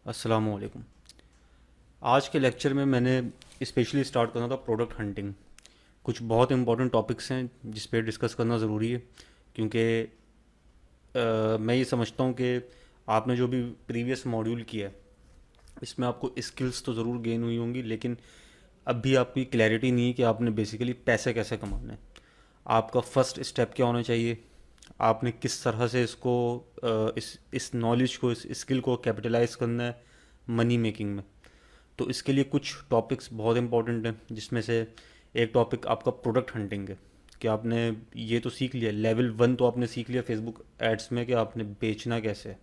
अस्सलाम वालेकुम। आज के लेक्चर में मैंने स्पेशली स्टार्ट करना था प्रोडक्ट हंटिंग। कुछ बहुत इंपॉर्टेंट टॉपिक्स हैं जिस पे डिस्कस करना ज़रूरी है, क्योंकि मैं ये समझता हूँ कि आपने जो भी प्रीवियस मॉड्यूल किया है इसमें आपको स्किल्स तो ज़रूर गेन हुई होंगी, लेकिन अब भी आपकी क्लैरिटी नहीं है कि आपने बेसिकली पैसे कैसे कमाने हैं। आपका फर्स्ट स्टेप क्या होना चाहिए, आपने किस तरह से इसको इस नॉलेज को, इस स्किल को कैपिटलाइज करना है मनी मेकिंग में। तो इसके लिए कुछ टॉपिक्स बहुत इंपॉर्टेंट हैं, जिसमें से एक टॉपिक आपका प्रोडक्ट हंटिंग है। कि आपने ये तो सीख लिया, लेवल 1 तो आपने सीख लिया फेसबुक एड्स में कि आपने बेचना कैसे है,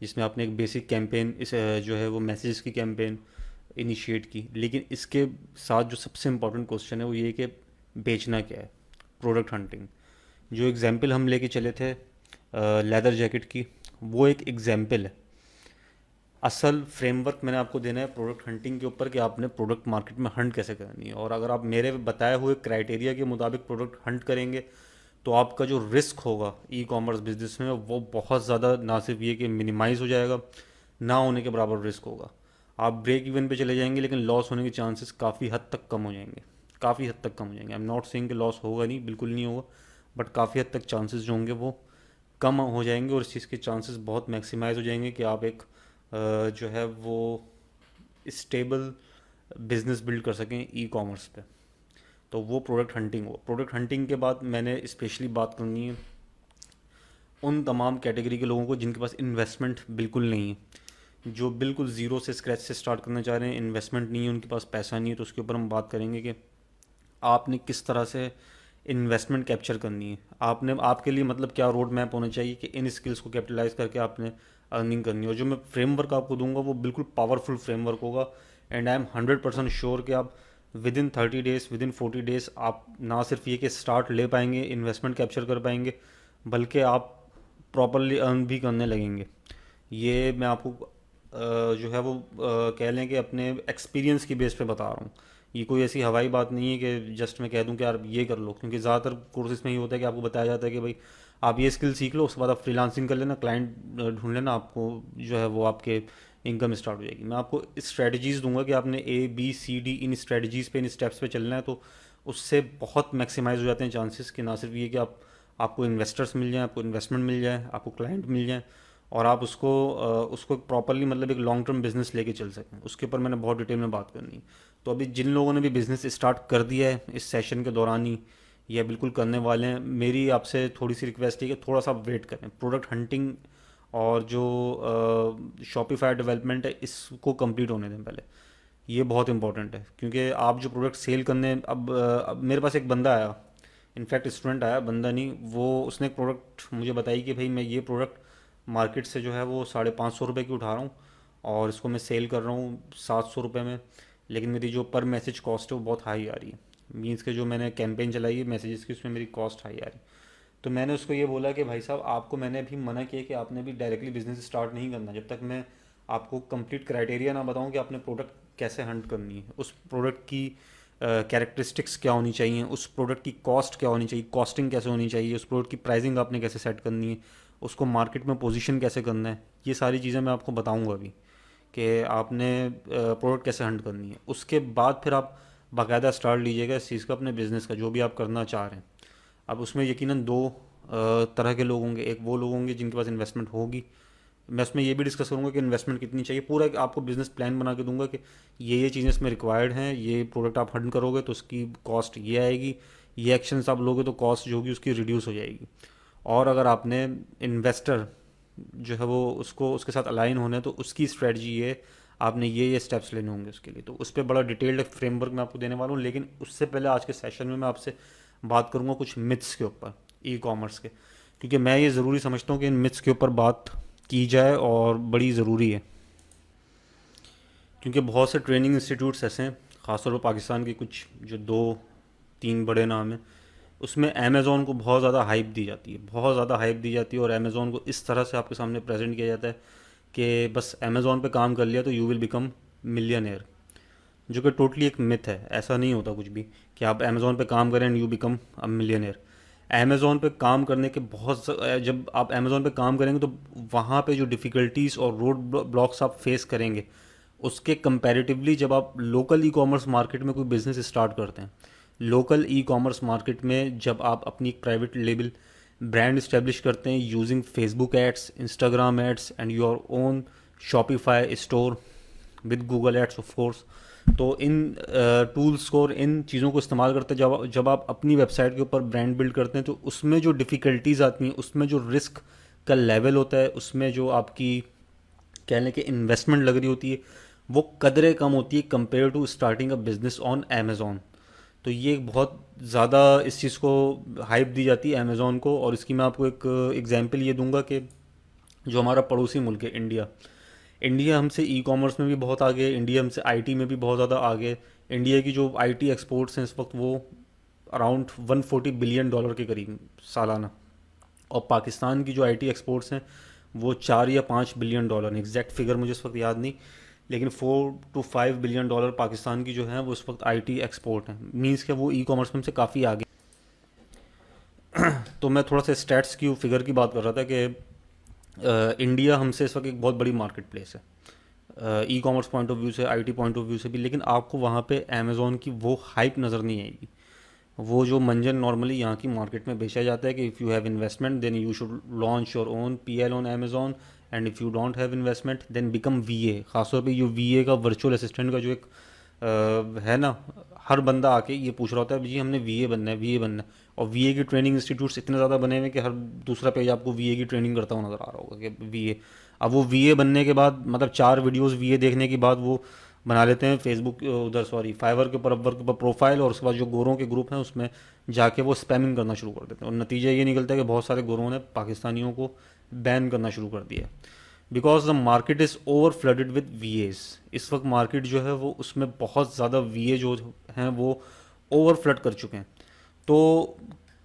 जिसमें आपने एक बेसिक कैंपेन इस जो है वो मैसेजेस की कैंपेन इनिशिएट की। लेकिन इसके साथ जो सबसे इम्पोर्टेंट क्वेश्चन है वो ये कि बेचना क्या है, प्रोडक्ट हंटिंग। जो एग्जाम्पल हम लेके चले थे लेदर जैकेट की, वो एक एग्जाम्पल है। असल फ्रेमवर्क मैंने आपको देना है प्रोडक्ट हंटिंग के ऊपर कि आपने प्रोडक्ट मार्केट में हंट कैसे करनी है। और अगर आप मेरे बताए हुए क्राइटेरिया के मुताबिक प्रोडक्ट हंट करेंगे तो आपका जो रिस्क होगा ई कॉमर्स बिजनेस में वो बहुत ज़्यादा, ना सिर्फ ये कि मिनिमाइज़ हो जाएगा, ना होने के बराबर रिस्क होगा। आप ब्रेक इवन पे चले जाएंगे लेकिन लॉस होने के चांसेस काफ़ी हद तक कम हो जाएंगे। काफ़ी हद तक कम हो जाएंगे। आई एम नॉट सेइंग कि लॉस होगा नहीं, बिल्कुल नहीं होगा, बट काफ़ी हद तक चांसेस जो होंगे वो कम हो जाएंगे। और इस चीज़ के चांसेस बहुत मैक्सिमाइज हो जाएंगे कि आप एक जो है वो स्टेबल बिजनेस बिल्ड कर सकें ई कॉमर्स पे। तो वो प्रोडक्ट हंटिंग हो। प्रोडक्ट हंटिंग के बाद मैंने स्पेशली बात करनी है उन तमाम कैटेगरी के लोगों को जिनके पास इन्वेस्टमेंट बिल्कुल नहीं है, जो बिल्कुल ज़ीरो से स्क्रैच से स्टार्ट करना चाह रहे हैं, इन्वेस्टमेंट नहीं है, उनके पास पैसा नहीं है। तो उसके ऊपर हम बात करेंगे कि आपने किस तरह से इन्वेस्टमेंट कैप्चर करनी है। आपने आपके लिए मतलब क्या रोड मैप होना चाहिए कि इन स्किल्स को कैपिटलाइज करके आपने अर्निंग करनी है। और जो मैं फ्रेमवर्क आपको दूंगा वो बिल्कुल पावरफुल फ्रेमवर्क होगा। एंड आई एम 100% श्योर कि आप with in 30 days, with in 40 days आप ना सिर्फ ये कि स्टार्ट ले पाएंगे, इन्वेस्टमेंट कैप्चर कर पाएंगे, बल्कि आप प्रॉपरली अर्न भी करने लगेंगे। ये मैं आपको जो है वो कह लें कि अपने एक्सपीरियंस की बेस पे बता रहा हूँ। ये कोई ऐसी हवाई बात नहीं है कि जस्ट मैं कह दूं कि यार ये कर लो, क्योंकि ज़्यादातर कोर्सेज में ये होता है कि आपको बताया जाता है कि भाई आप ये स्किल सीख लो, उसके बाद आप फ्रीलांसिंग कर लेना, क्लाइंट ढूंढ लेना, आपको जो है वो आपके इनकम स्टार्ट हो जाएगी। मैं आपको स्ट्रेटजीज़ दूंगा कि आपने A B C D in strategies पे, इन स्टेप्स पे चलना है। तो उससे बहुत मैक्सिमाइज हो जाते हैं चांसेस कि ना सिर्फ ये कि आपको इन्वेस्टर्स मिल जाएं, आपको इन्वेस्टमेंट मिल जाए, आपको क्लाइंट मिल जाए, और आप उसको प्रॉपरली मतलब एक लॉन्ग टर्म बिजनेस लेके चल सकें। उसके ऊपर मैंने बहुत डिटेल में बात करनी है। तो अभी जिन लोगों ने भी बिज़नेस स्टार्ट कर दिया है इस सेशन के दौरान ही, या बिल्कुल करने वाले हैं, मेरी आपसे थोड़ी सी रिक्वेस्ट है कि थोड़ा सा वेट करें। प्रोडक्ट हंटिंग और जो शॉपिफाई डेवलपमेंट है इसको कंप्लीट होने दें पहले। ये बहुत इंपॉर्टेंट है, क्योंकि आप जो प्रोडक्ट सेल करने, अब मेरे पास एक बंदा आया, इनफैक्ट स्टूडेंट आया, बंदा नहीं, वो उसने एक प्रोडक्ट मुझे बताई कि भाई मैं ये प्रोडक्ट मार्केट से जो है वो 550 रुपये की उठा रहा हूँ और इसको मैं सेल कर रहा हूँ 700 रुपये में, लेकिन मेरी जो पर मैसेज कॉस्ट है वो बहुत हाई आ रही है। मीन्स के जो मैंने कैंपेन चलाई है मैसेजेस की उसमें मेरी कॉस्ट हाई आ रही है। तो मैंने उसको ये बोला कि भाई साहब आपको मैंने अभी मना किया कि आपने भी डायरेक्टली बिजनेस स्टार्ट नहीं करना जब तक मैं आपको कंप्लीट क्राइटेरिया ना बताऊं कि आपने प्रोडक्ट कैसे हंट करनी है, उस प्रोडक्ट की कैरेक्टरिस्टिक्स क्या होनी चाहिए, उस प्रोडक्ट की कॉस्ट क्या होनी चाहिए, कॉस्टिंग कैसे होनी चाहिए, उस प्रोडक्ट की प्राइसिंग आपने कैसे सेट करनी है, उसको मार्केट में पोजीशन कैसे करना है। ये सारी चीज़ें मैं आपको बताऊंगा अभी कि आपने प्रोडक्ट कैसे हंट करनी है। उसके बाद फिर आप बाकायदा स्टार्ट लीजिएगा इस चीज़ का, अपने बिजनेस का, जो भी आप करना चाह रहे हैं। अब उसमें यकीनन दो तरह के लोग होंगे। एक वो लोग होंगे जिनके पास इन्वेस्टमेंट होगी। मैं उसमें ये भी डिस्कस करूंगा कि इन्वेस्टमेंट कितनी चाहिए। पूरा एक आपको बिजनेस प्लान बना के दूंगा कि ये चीज़ें इसमें रिक्वायर्ड हैं, ये प्रोडक्ट आप हंड करोगे तो उसकी कॉस्ट ये आएगी, ये एक्शंस आप लोगे तो कॉस्ट जो होगी उसकी रिड्यूस हो जाएगी। और अगर आपने इन्वेस्टर जो है वो उसको उसके साथ अलाइन होना है तो उसकी स्ट्रेटजी ये, आपने ये स्टेप्स लेने होंगे उसके लिए। तो उस पर बड़ा डिटेल्ड फ्रेमवर्क मैं आपको देने वाला हूँ। लेकिन उससे पहले आज के सेशन में मैं आपसे बात करूँगा कुछ मिथ्स के ऊपर ई कॉमर्स के, क्योंकि मैं ये ज़रूरी समझता हूँ कि इन मिथ्स के ऊपर बात की जाए और बड़ी ज़रूरी है। क्योंकि बहुत से ट्रेनिंग इंस्टीट्यूट्स ऐसे हैं, ख़ासतौर पर पाकिस्तान के कुछ जो दो तीन बड़े नाम हैं, उसमें अमेज़ोन को बहुत ज़्यादा हाइप दी जाती है, बहुत ज़्यादा हाइप दी जाती है। और अमेज़ोन को इस तरह से आपके सामने प्रेजेंट किया जाता है कि बस अमेज़ोन पे काम कर लिया तो यू विल बिकम मिलियनेयर, जो कि टोटली एक मिथ है। ऐसा नहीं होता कुछ भी कि आप अमेज़ोन पे काम करें and you become a millionaire. Amazon पे काम करने के जब आप अमेज़ॉन पे काम करेंगे तो वहाँ पे जो डिफ़िकल्टीज़ और रोड ब्लॉक्स आप फेस करेंगे उसके कंपैरेटिवली जब आप लोकल ई कॉमर्स मार्केट में कोई बिज़नेस स्टार्ट करते हैं, लोकल ई कॉमर्स मार्केट में जब आप अपनी प्राइवेट लेबल ब्रांड इस्टेब्लिश करते हैं using Facebook ads, Instagram ads and your own Shopify store with Google ads of course, तो इन टूल्स को और इन चीज़ों को इस्तेमाल करते हैं जब आप अपनी वेबसाइट के ऊपर ब्रांड बिल्ड करते हैं तो उसमें जो डिफ़िकल्टीज़ आती हैं, उसमें जो रिस्क का लेवल होता है, उसमें जो आपकी कह लें कि इन्वेस्टमेंट लग रही होती है वो कदरे कम होती है compare to starting a business on Amazon. तो ये एक बहुत ज़्यादा इस चीज़ को हाइप दी जाती है अमेज़ॉन को। और इसकी मैं आपको एक एग्जांपल ये दूंगा कि जो हमारा पड़ोसी मुल्क है इंडिया, इंडिया हमसे ई कॉमर्स में भी बहुत आगे, इंडिया हमसे आईटी में भी बहुत ज़्यादा आगे। इंडिया की जो आईटी एक्सपोर्ट्स हैं इस वक्त वो अराउंड 140 बिलियन डॉलर के करीब सालाना, और पाकिस्तान की जो आईटी एक्सपोर्ट्स हैं वो 4 या 5 बिलियन डॉलर, एग्जैक्ट फिगर मुझे इस वक्त याद नहीं, लेकिन 4 to 5 बिलियन डॉलर पाकिस्तान की जो है वो इस वक्त आईटी एक्सपोर्ट है। मीन्स कि वो ई कॉमर्स में से काफ़ी आगे। तो मैं थोड़ा सा स्टैट्स की फिगर की बात कर रहा था कि इंडिया हमसे इस वक्त एक बहुत बड़ी मार्केट प्लेस है e commerce point of view से, आईटी पॉइंट ऑफ व्यू से भी, लेकिन आपको वहाँ पे अमेज़ॉन की वो हाइप नज़र नहीं आएगी। वो जो मंजन नॉर्मली यहाँ की मार्केट में बेचा जाता है कि if you have investment then you should launch your own PL on Amazon, and if you don't have investment then become VA. खासतौर पे ये वीए का वर्चुअल असिस्टेंट का जो एक है ना, हर बंदा आके ये पूछ रहा होता है जी हमने वीए बनना है, वीए बनना है। और वीए की ट्रेनिंग इंस्टीट्यूट्स इतने ज़्यादा बने हुए हैं कि हर दूसरा पेज आपको वीए की ट्रेनिंग करता हुआ नज़र आ रहा होगा कि वीए। अब वो वीए बनने के बाद मतलब 4 वीडियोस वीए देखने के बाद वो बना लेते हैं फेसबुक उधर सॉरी फाइवर के ऊपर, अपवर्क के ऊपर प्रोफाइल, और उसके बाद जो गोरों के ग्रुप हैं उसमें जाके वो स्पैमिंग करना शुरू कर देते हैं। और नतीजा ये निकलता है कि बहुत सारे गोरों ने पाकिस्तानियों को बैन करना शुरू कर दिया, because the market is over flooded with V S. इस वक्त मार्केट जो है वो उसमें बहुत ज़्यादा वी ए जो हैं वो ओवर फ्लड कर चुके हैं। तो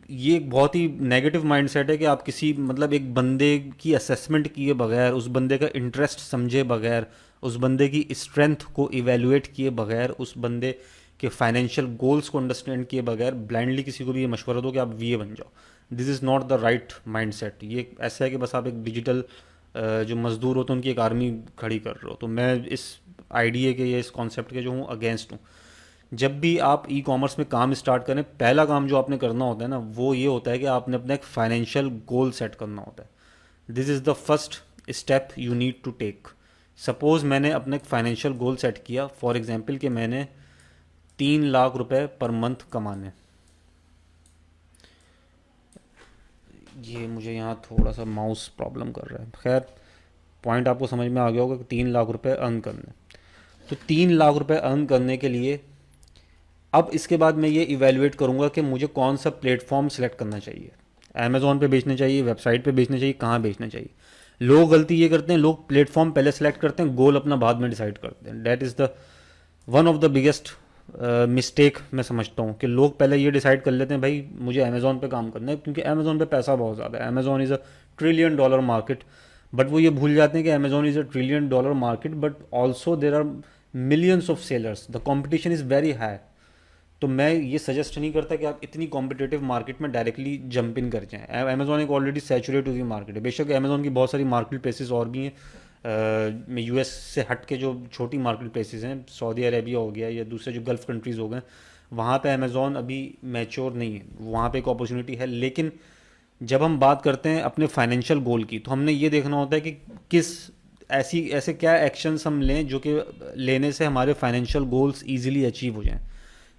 ये एक बहुत ही नेगेटिव माइंडसेट है कि आप किसी मतलब एक बंदे की असेसमेंट किए बगैर, उस बंदे का इंटरेस्ट समझे बगैर, उस बंदे की स्ट्रेंथ को इवेलुएट किए बगैर, उस बंदे के फाइनेंशियल गोल्स को अंडरस्टैंड किए बगैर ब्लाइंडली किसी को भी ये मशवरा दो कि आप वीए बन जाओ। This is not the right mindset. ये ऐसा है कि बस आप एक डिजिटल जो मज़दूर होते हैं उनकी एक आर्मी खड़ी कर रहे हो। तो मैं इस आइडिया के या इस कॉन्सेप्ट के जो हूँ अगेंस्ट हूँ। जब भी आप ई कॉमर्स में काम स्टार्ट करें, पहला काम जो आपने करना होता है ना वो ये होता है कि आपने अपना एक फाइनेंशियल गोल सेट करना होता है। This is the first step you need to take. Suppose मैंने अपना एक फाइनेंशियल गोल सेट किया, फॉर एग्जांपल कि मैंने 3 लाख रुपए पर मंथ कमाने। ये मुझे यहाँ थोड़ा सा माउस प्रॉब्लम कर रहा है, खैर पॉइंट आपको समझ में आ गया होगा कि 3 लाख रुपए अर्न करने। तो 3 लाख रुपए अर्न करने के लिए अब इसके बाद मैं ये इवेलुएट करूँगा कि मुझे कौन सा प्लेटफॉर्म सेलेक्ट करना चाहिए। अमेज़ॉन पे बेचना चाहिए, वेबसाइट पे बेचना चाहिए, कहाँ बेचना चाहिए। लोग गलती ये करते हैं, लोग प्लेटफॉर्म पहले सेलेक्ट करते हैं, गोल अपना बाद में डिसाइड करते हैं। That is the one of the biggest mistake मैं समझता हूँ कि लोग पहले ये डिसाइड कर लेते हैं भाई मुझे अमेज़ॉन पे काम करना है क्योंकि अमेज़ॉन पे पैसा बहुत ज़्यादा है, Amazon is a $1 trillion market. But वो ये भूल जाते हैं कि Amazon is a $1 trillion market but also there are millions of sellers, the competition is very high. तो मैं ये सजेस्ट नहीं करता कि आप इतनी कॉम्पिटेटिव मार्केट में डायरेक्टली जंप इन कर जाएं। अमेज़ॉन एक ऑलरेडी सैचुरेट हुई मार्केट है। बेशक अमेज़ॉन की बहुत सारी मार्केट प्लेसेस और भी हैं, यूएस से हट के जो छोटी मार्केट प्लेसेस हैं, सऊदी अरेबिया हो गया या दूसरे जो गल्फ़ कंट्रीज़ हो गए, वहाँ पे अमेज़ॉन अभी मैच्योर नहीं है, वहाँ पे एक अपॉर्चुनिटी है। लेकिन जब हम बात करते हैं अपने फाइनेंशियल गोल की तो हमने ये देखना होता है कि किस ऐसे क्या एक्शंस हम लें जो कि लेने से हमारे फाइनेंशियल गोल्स ईजिली अचीव हो जाएं।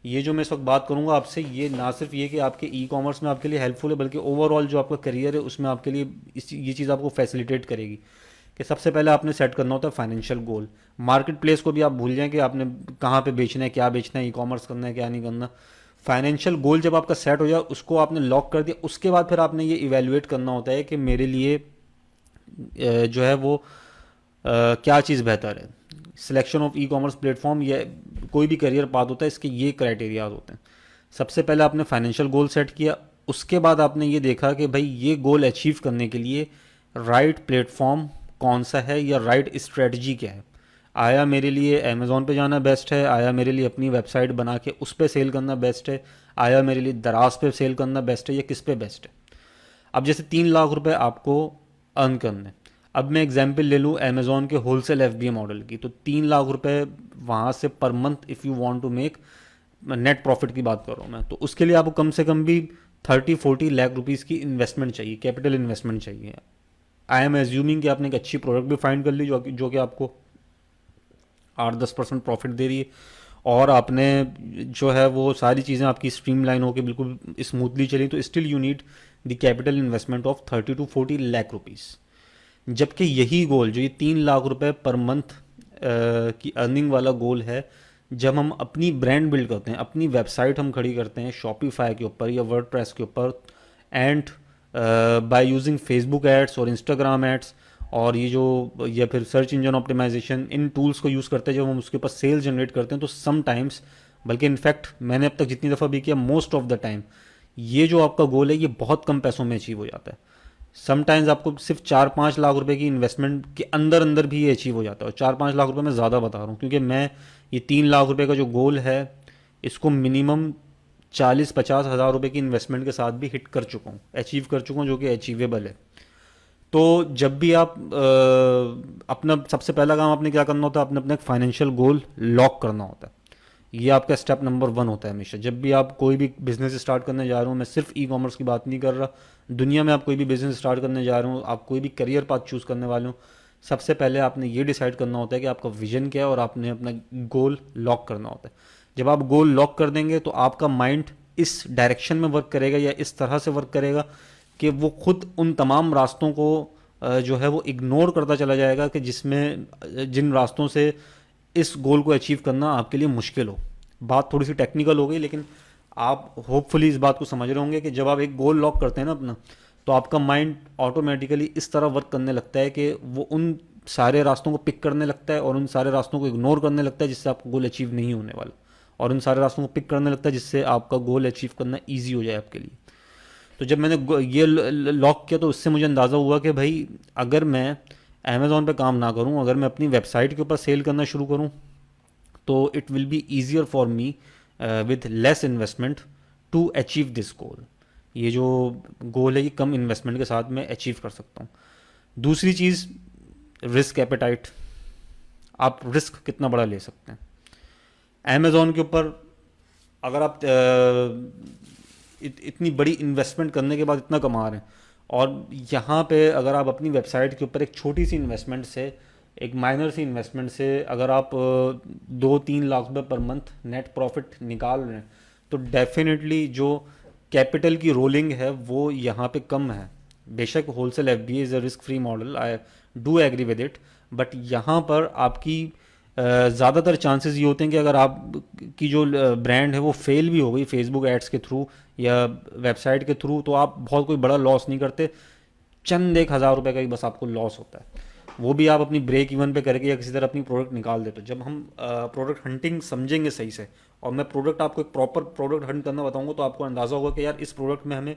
ये जो मैं इस वक्त बात करूंगा आपसे, ये ना सिर्फ ये कि आपके ई कॉमर्स में आपके लिए हेल्पफुल है बल्कि ओवरऑल जो आपका करियर है उसमें आपके लिए ये चीज़ आपको फैसिलिटेट करेगी कि सबसे पहले आपने सेट करना होता है फाइनेंशियल गोल। मार्केट प्लेस को भी आप भूल जाएं कि आपने कहाँ पे बेचना है, क्या बेचना है, ई कॉमर्स करना है क्या नहीं करना। फाइनेंशियल गोल जब आपका सेट हो जाए उसको आपने लॉक कर दिया, उसके बाद फिर आपने ये इवेल्युएट करना होता है कि मेरे लिए जो है वो क्या चीज़ बेहतर है। Selection of e commerce platform या कोई भी करियर पाथ होता है, इसके ये क्राइटेरियाज होते हैं। सबसे पहले आपने फाइनेंशियल गोल सेट किया, उसके बाद आपने ये देखा कि भाई ये गोल अचीव करने के लिए राइट प्लेटफॉर्म कौन सा है या राइट स्ट्रेटजी क्या है। आया मेरे लिए अमेज़ॉन पे जाना बेस्ट है, आया मेरे लिए अपनी वेबसाइट बना के उस पे सेल करना बेस्ट है, आया मेरे लिए दराज पे सेल करना बेस्ट है, या किस पे बेस्ट है। अब जैसे 3 लाख रुपए आपको अर्न करने, अब मैं एग्जांपल ले लूँ अमेज़ॉन के होलसेल एफबीए मॉडल की, तो 3 लाख रुपए वहाँ से पर month if you want to make, net profit की बात कर रहा हूँ मैं, तो उसके लिए आपको कम से कम भी 30-40 लाख रुपीज़ की इन्वेस्टमेंट चाहिए, कैपिटल इन्वेस्टमेंट चाहिए। आई एम एज्यूमिंग कि आपने एक अच्छी प्रोडक्ट भी फाइंड कर ली जो कि आपको 8-10% प्रॉफिट दे रही है, और आपने जो है वो सारी चीज़ें आपकी स्ट्रीमलाइन होकर बिल्कुल स्मूथली चली, तो still you need the capital investment of 30-40 lakh rupees. जबकि यही गोल जो ये 3 लाख रुपए पर मंथ की अर्निंग वाला गोल है, जब हम अपनी ब्रांड बिल्ड करते हैं, अपनी वेबसाइट हम खड़ी करते हैं शॉपिफाई के ऊपर या वर्डप्रेस के ऊपर, and by using Facebook ads और इंस्टाग्राम एड्स, और ये जो या फिर सर्च इंजन ऑप्टिमाइजेशन, इन टूल्स को यूज़ करते हैं जब हम उसके ऊपर सेल्स जनरेट करते हैं, तो सम टाइम्स, बल्कि इनफैक्ट मैंने अब तक जितनी दफ़ा भी किया, मोस्ट ऑफ द टाइम ये जो आपका गोल है ये बहुत कम पैसों में अचीव हो जाता है। समटाइम्स आपको सिर्फ 4-5 लाख रुपए की इन्वेस्टमेंट के अंदर अंदर भी ये अचीव हो जाता है, और 4-5 लाख रुपए मैं ज़्यादा बता रहा हूँ, क्योंकि मैं ये 3 लाख रुपए का जो गोल है इसको मिनिमम 40-50 हज़ार रुपए की इन्वेस्टमेंट के साथ भी हिट कर चुका हूँ, अचीव कर चुका हूँ, जो कि अचीवेबल है। तो जब भी आप अपना सबसे पहला काम आपने क्या करना होता है, अपने अपना एक फाइनेंशियल गोल लॉक करना होता है। ये आपका स्टेप नंबर 1 होता है हमेशा, जब भी आप कोई भी बिजनेस स्टार्ट करने जा रहे हो। मैं सिर्फ ई कॉमर्स की बात नहीं कर रहा, दुनिया में आप कोई भी बिजनेस स्टार्ट करने जा रहे हो, आप कोई भी करियर पाथ चूज़ करने वाले हो, सबसे पहले आपने ये डिसाइड करना होता है कि आपका विजन क्या है, और आपने अपना गोल लॉक करना होता है। जब आप गोल लॉक कर देंगे तो आपका माइंड इस डायरेक्शन में वर्क करेगा या इस तरह से वर्क करेगा कि वो खुद उन तमाम रास्तों को जो है वो इग्नोर करता चला जाएगा, कि जिसमें जिन रास्तों से इस गोल को अचीव करना आपके लिए मुश्किल हो। बात थोड़ी सी टेक्निकल हो गई, लेकिन आप होपफुली इस बात को समझ रहे होंगे कि जब आप एक गोल लॉक करते हैं ना अपना, तो आपका माइंड ऑटोमेटिकली इस तरह वर्क करने लगता है कि वो उन सारे रास्तों को पिक करने लगता है और उन सारे रास्तों को इग्नोर करने लगता है जिससे आपका गोल अचीव नहीं होने वाला, और उन सारे रास्तों को पिक करने लगता है जिससे आपका गोल अचीव करना ईजी हो जाए आपके लिए। तो जब मैंने ये लॉक किया तो उससे मुझे अंदाज़ा हुआ कि भाई अगर मैं अमेज़ॉन पे काम ना करूं, अगर मैं अपनी वेबसाइट के ऊपर सेल करना शुरू करूं, तो it will be easier for me with less investment to achieve this goal. ये जो गोल है ये कम इन्वेस्टमेंट के साथ मैं अचीव कर सकता हूँ। दूसरी चीज़, रिस्क एपेटाइट। आप रिस्क कितना बड़ा ले सकते हैं अमेज़ॉन के ऊपर। अगर आप इतनी बड़ी इन्वेस्टमेंट करने के बाद इतना कमा रहे हैं, और यहाँ पे अगर आप अपनी वेबसाइट के ऊपर एक छोटी सी इन्वेस्टमेंट से, एक माइनर सी इन्वेस्टमेंट से अगर आप 2-3 लाख रुपए पर मंथ नेट प्रॉफिट निकाल रहे हैं, तो डेफिनेटली जो कैपिटल की रोलिंग है वो यहाँ पे कम है। बेशक wholesale F B is a risk free model, I do agree with it, but यहाँ पर आपकी ज़्यादातर चांसेस ये होते हैं कि अगर आप की जो ब्रांड है वो फेल भी हो गई फेसबुक एड्स के थ्रू या वेबसाइट के थ्रू, तो आप बहुत कोई बड़ा लॉस नहीं करते, चंद 1,000 रुपये का ही बस आपको लॉस होता है, वो भी आप अपनी ब्रेक इवन पे करके या किसी तरह अपनी प्रोडक्ट निकाल देते हो। जब हम प्रोडक्ट हंटिंग समझेंगे सही से, और मैं प्रोडक्ट आपको एक प्रॉपर प्रोडक्ट हंट करना बताऊंगा, तो आपको अंदाज़ा होगा कि यार इस प्रोडक्ट में हमें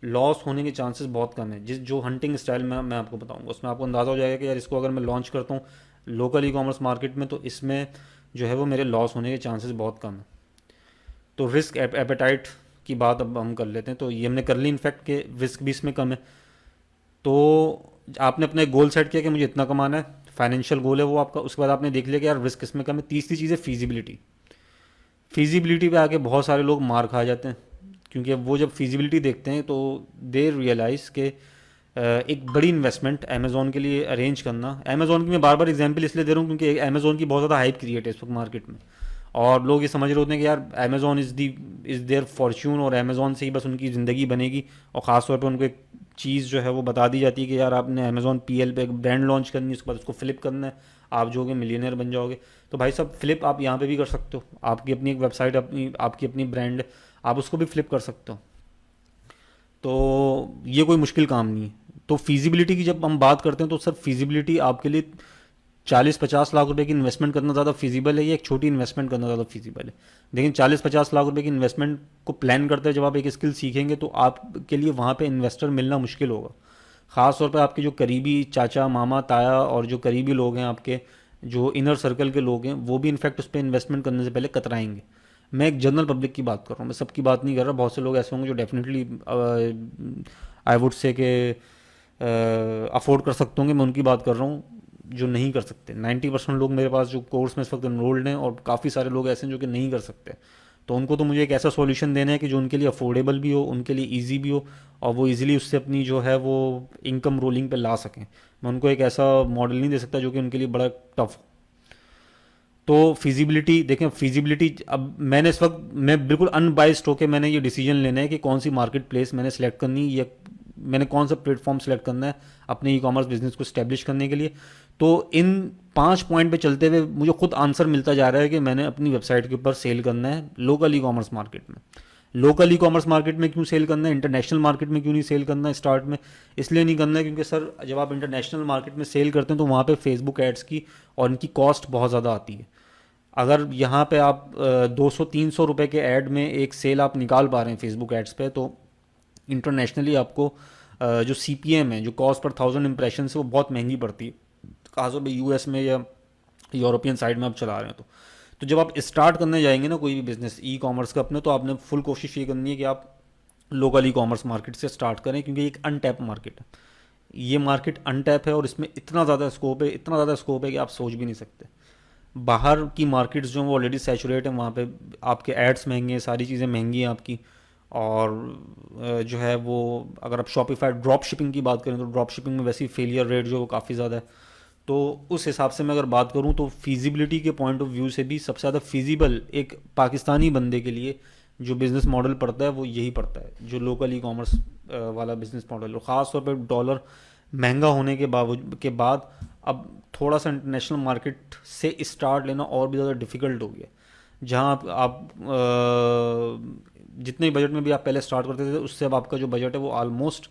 लॉस होने के चांसेस बहुत कम है। जिस जो हंटिंग स्टाइल में मैं आपको बताऊंगा उसमें आपको अंदाज़ा हो जाएगा कि यार इसको अगर मैं लॉन्च करता हूँ लोकल ई कॉमर्स मार्केट में, तो इसमें जो है वो मेरे लॉस होने के चांसेस बहुत कम है। तो रिस्क एपेटाइट की बात अब हम कर लेते हैं। तो ये हमने कर ली इनफैक्ट कि रिस्क भी इसमें कम है। तो आपने अपना एक गोल सेट किया कि मुझे इतना कमाना है, फाइनेंशियल गोल है वो आपका। उसके बाद आपने देख लिया कि यार रिस्क इसमें कम है। तीसरी चीज़ है फीजिबिलिटी। फीजिबिलिटी पे आके बहुत सारे लोग मार खा जाते हैं, क्योंकि वो जब फीजिबिलिटी देखते हैं तो दे रियलाइज़ के एक बड़ी इन्वेस्टमेंट अमेज़ॉन के लिए अरेंज करना। अमेज़ॉन की मैं बार बार एग्जांपल इसलिए दे रहा हूँ क्योंकि अमेज़ॉन की बहुत ज़्यादा हाइप क्रिएट है इस वक्त मार्केट में, और लोग ये समझ रहे होते हैं कि यार अमेज़ॉन इज़ देयर फॉर्च्यून, और अमेज़ॉन से ही बस उनकी ज़िंदगी बनेगी। और ख़ासतौर पर उनको एक चीज़ जो है वो बता दी जाती है कि यार आपने अमेज़ॉन पीएल पे एक ब्रांड लॉन्च करनी है, उसके बाद उसको फ्लिप करना है, आप जो कि मिलियनर बन जाओगे। तो भाई साहब फ्लिप आप यहाँ पे भी कर सकते हो, आपकी अपनी एक वेबसाइट, आपकी अपनी ब्रांड, आप उसको भी फ्लिप कर सकते हो। तो ये कोई मुश्किल काम नहीं है। तो फीजिबिलिटी की जब हम बात करते हैं तो सर फीजिबिलिटी आपके लिए 40-50 लाख रुपए की इन्वेस्टमेंट करना ज़्यादा फिजिबल है या एक छोटी इन्वेस्टमेंट करना ज़्यादा फिजिबल है। लेकिन 40-50 लाख रुपए की इन्वेस्टमेंट को प्लान करते हैं जब आप एक स्किल सीखेंगे तो आपके लिए वहाँ पे इन्वेस्टर मिलना मुश्किल होगा। ख़ास तौर पर आपके जो करीबी चाचा मामा ताया और जो करीबी लोग हैं आपके, जो इनर सर्कल के लोग हैं वो भी इनफैक्ट उस पर इन्वेस्टमेंट करने से पहले कतराएंगे। मैं एक जनरल पब्लिक की बात कर रहा हूँ, मैं सबकी बात नहीं कर रहा। बहुत से लोग ऐसे होंगे जो डेफिनेटली आई वुड से के अफोर्ड कर सकते होंगे, मैं उनकी बात कर रहा हूँ। जो नहीं कर सकते, 90% लोग मेरे पास जो कोर्स में इस वक्त इनरोल्ड हैं, और काफ़ी सारे लोग ऐसे हैं जो कि नहीं कर सकते। तो उनको तो मुझे एक ऐसा सॉल्यूशन देना है कि जो उनके लिए अफोर्डेबल भी हो, उनके लिए इजी भी हो, और वो इजीली उससे अपनी जो है वो इनकम रोलिंग पे ला सकें। मैं उनको एक ऐसा मॉडल नहीं दे सकता जो कि उनके लिए बड़ा टफ हो। तो फिजिबिलिटी देखें, फिजिबिलिटी अब मैंने इस वक्त मैं बिल्कुल अनबाइस्ड होकर मैंने ये डिसीजन लेना है कि कौन सी मार्केट प्लेस मैंने सेलेक्ट करनी है, या मैंने कौन सा प्लेटफॉर्म सेलेक्ट करना है अपने ई कॉमर्स बिजनेस को स्टैब्लिश करने के लिए। तो इन 5 पॉइंट पे चलते हुए मुझे खुद आंसर मिलता जा रहा है कि मैंने अपनी वेबसाइट के ऊपर सेल करना है लोकल ई कॉमर्स मार्केट में। लोकल ई कॉमर्स मार्केट में क्यों सेल करना है, इंटरनेशनल मार्केट में क्यों नहीं सेल करना है स्टार्ट में? इसलिए नहीं करना है क्योंकि सर जब आप इंटरनेशनल मार्केट में सेल करते हैं तो वहाँ पे फेसबुक एड्स की और इनकी कॉस्ट बहुत ज़्यादा आती है। अगर यहाँ पे आप 200-300 रुपए के ऐड में एक सेल आप निकाल पा रहे हैं फेसबुक एड्स पे, तो इंटरनेशनली आपको जो CPM है, जो कॉस्ट पर 1000 इंप्रेशन है, वो बहुत महंगी पड़ती है, खासतौर पे US में या यूरोपियन साइड में आप चला रहे हैं। तो जब आप स्टार्ट करने जाएंगे ना कोई भी बिजनेस ई कॉमर्स का अपने, तो आपने फुल कोशिश ये करनी है कि आप लोकल ई कॉमर्स मार्केट से स्टार्ट करें, क्योंकि एक अनटैप मार्केट है। ये मार्केट अनटैप है और इसमें इतना ज़्यादा स्कोप है, इतना ज़्यादा स्कोप है कि आप सोच भी नहीं सकते। बाहर की मार्केट्स जो वो ऑलरेडी सैचुरेट हैं, वहाँ पे आपके एड्स महंगे हैं, सारी चीज़ें महंगी हैं आपकी। और जो है वो अगर आप शॉपिफाई ड्रॉप शिपिंग की बात करें तो ड्रॉप शिपिंग में वैसे ही फेलियर रेट जो है वो काफ़ी ज़्यादा है। तो उस हिसाब से मैं अगर बात करूँ तो फिजिबिलिटी के पॉइंट ऑफ व्यू से भी सबसे ज़्यादा फिजिबल एक पाकिस्तानी बंदे के लिए जो बिज़नेस मॉडल पड़ता है वो यही पड़ता है, जो लोकल ई कॉमर्स वाला बिज़नेस मॉडल। और ख़ास तौर पर डॉलर महंगा होने के बाद अब थोड़ा सा इंटरनेशनल मार्केट से स्टार्ट लेना और भी ज़्यादा डिफ़िकल्ट हो गया। जहाँ आप जितने बजट में भी आप पहले स्टार्ट करते थे, उससे अब आपका जो बजट है वो ऑलमोस्ट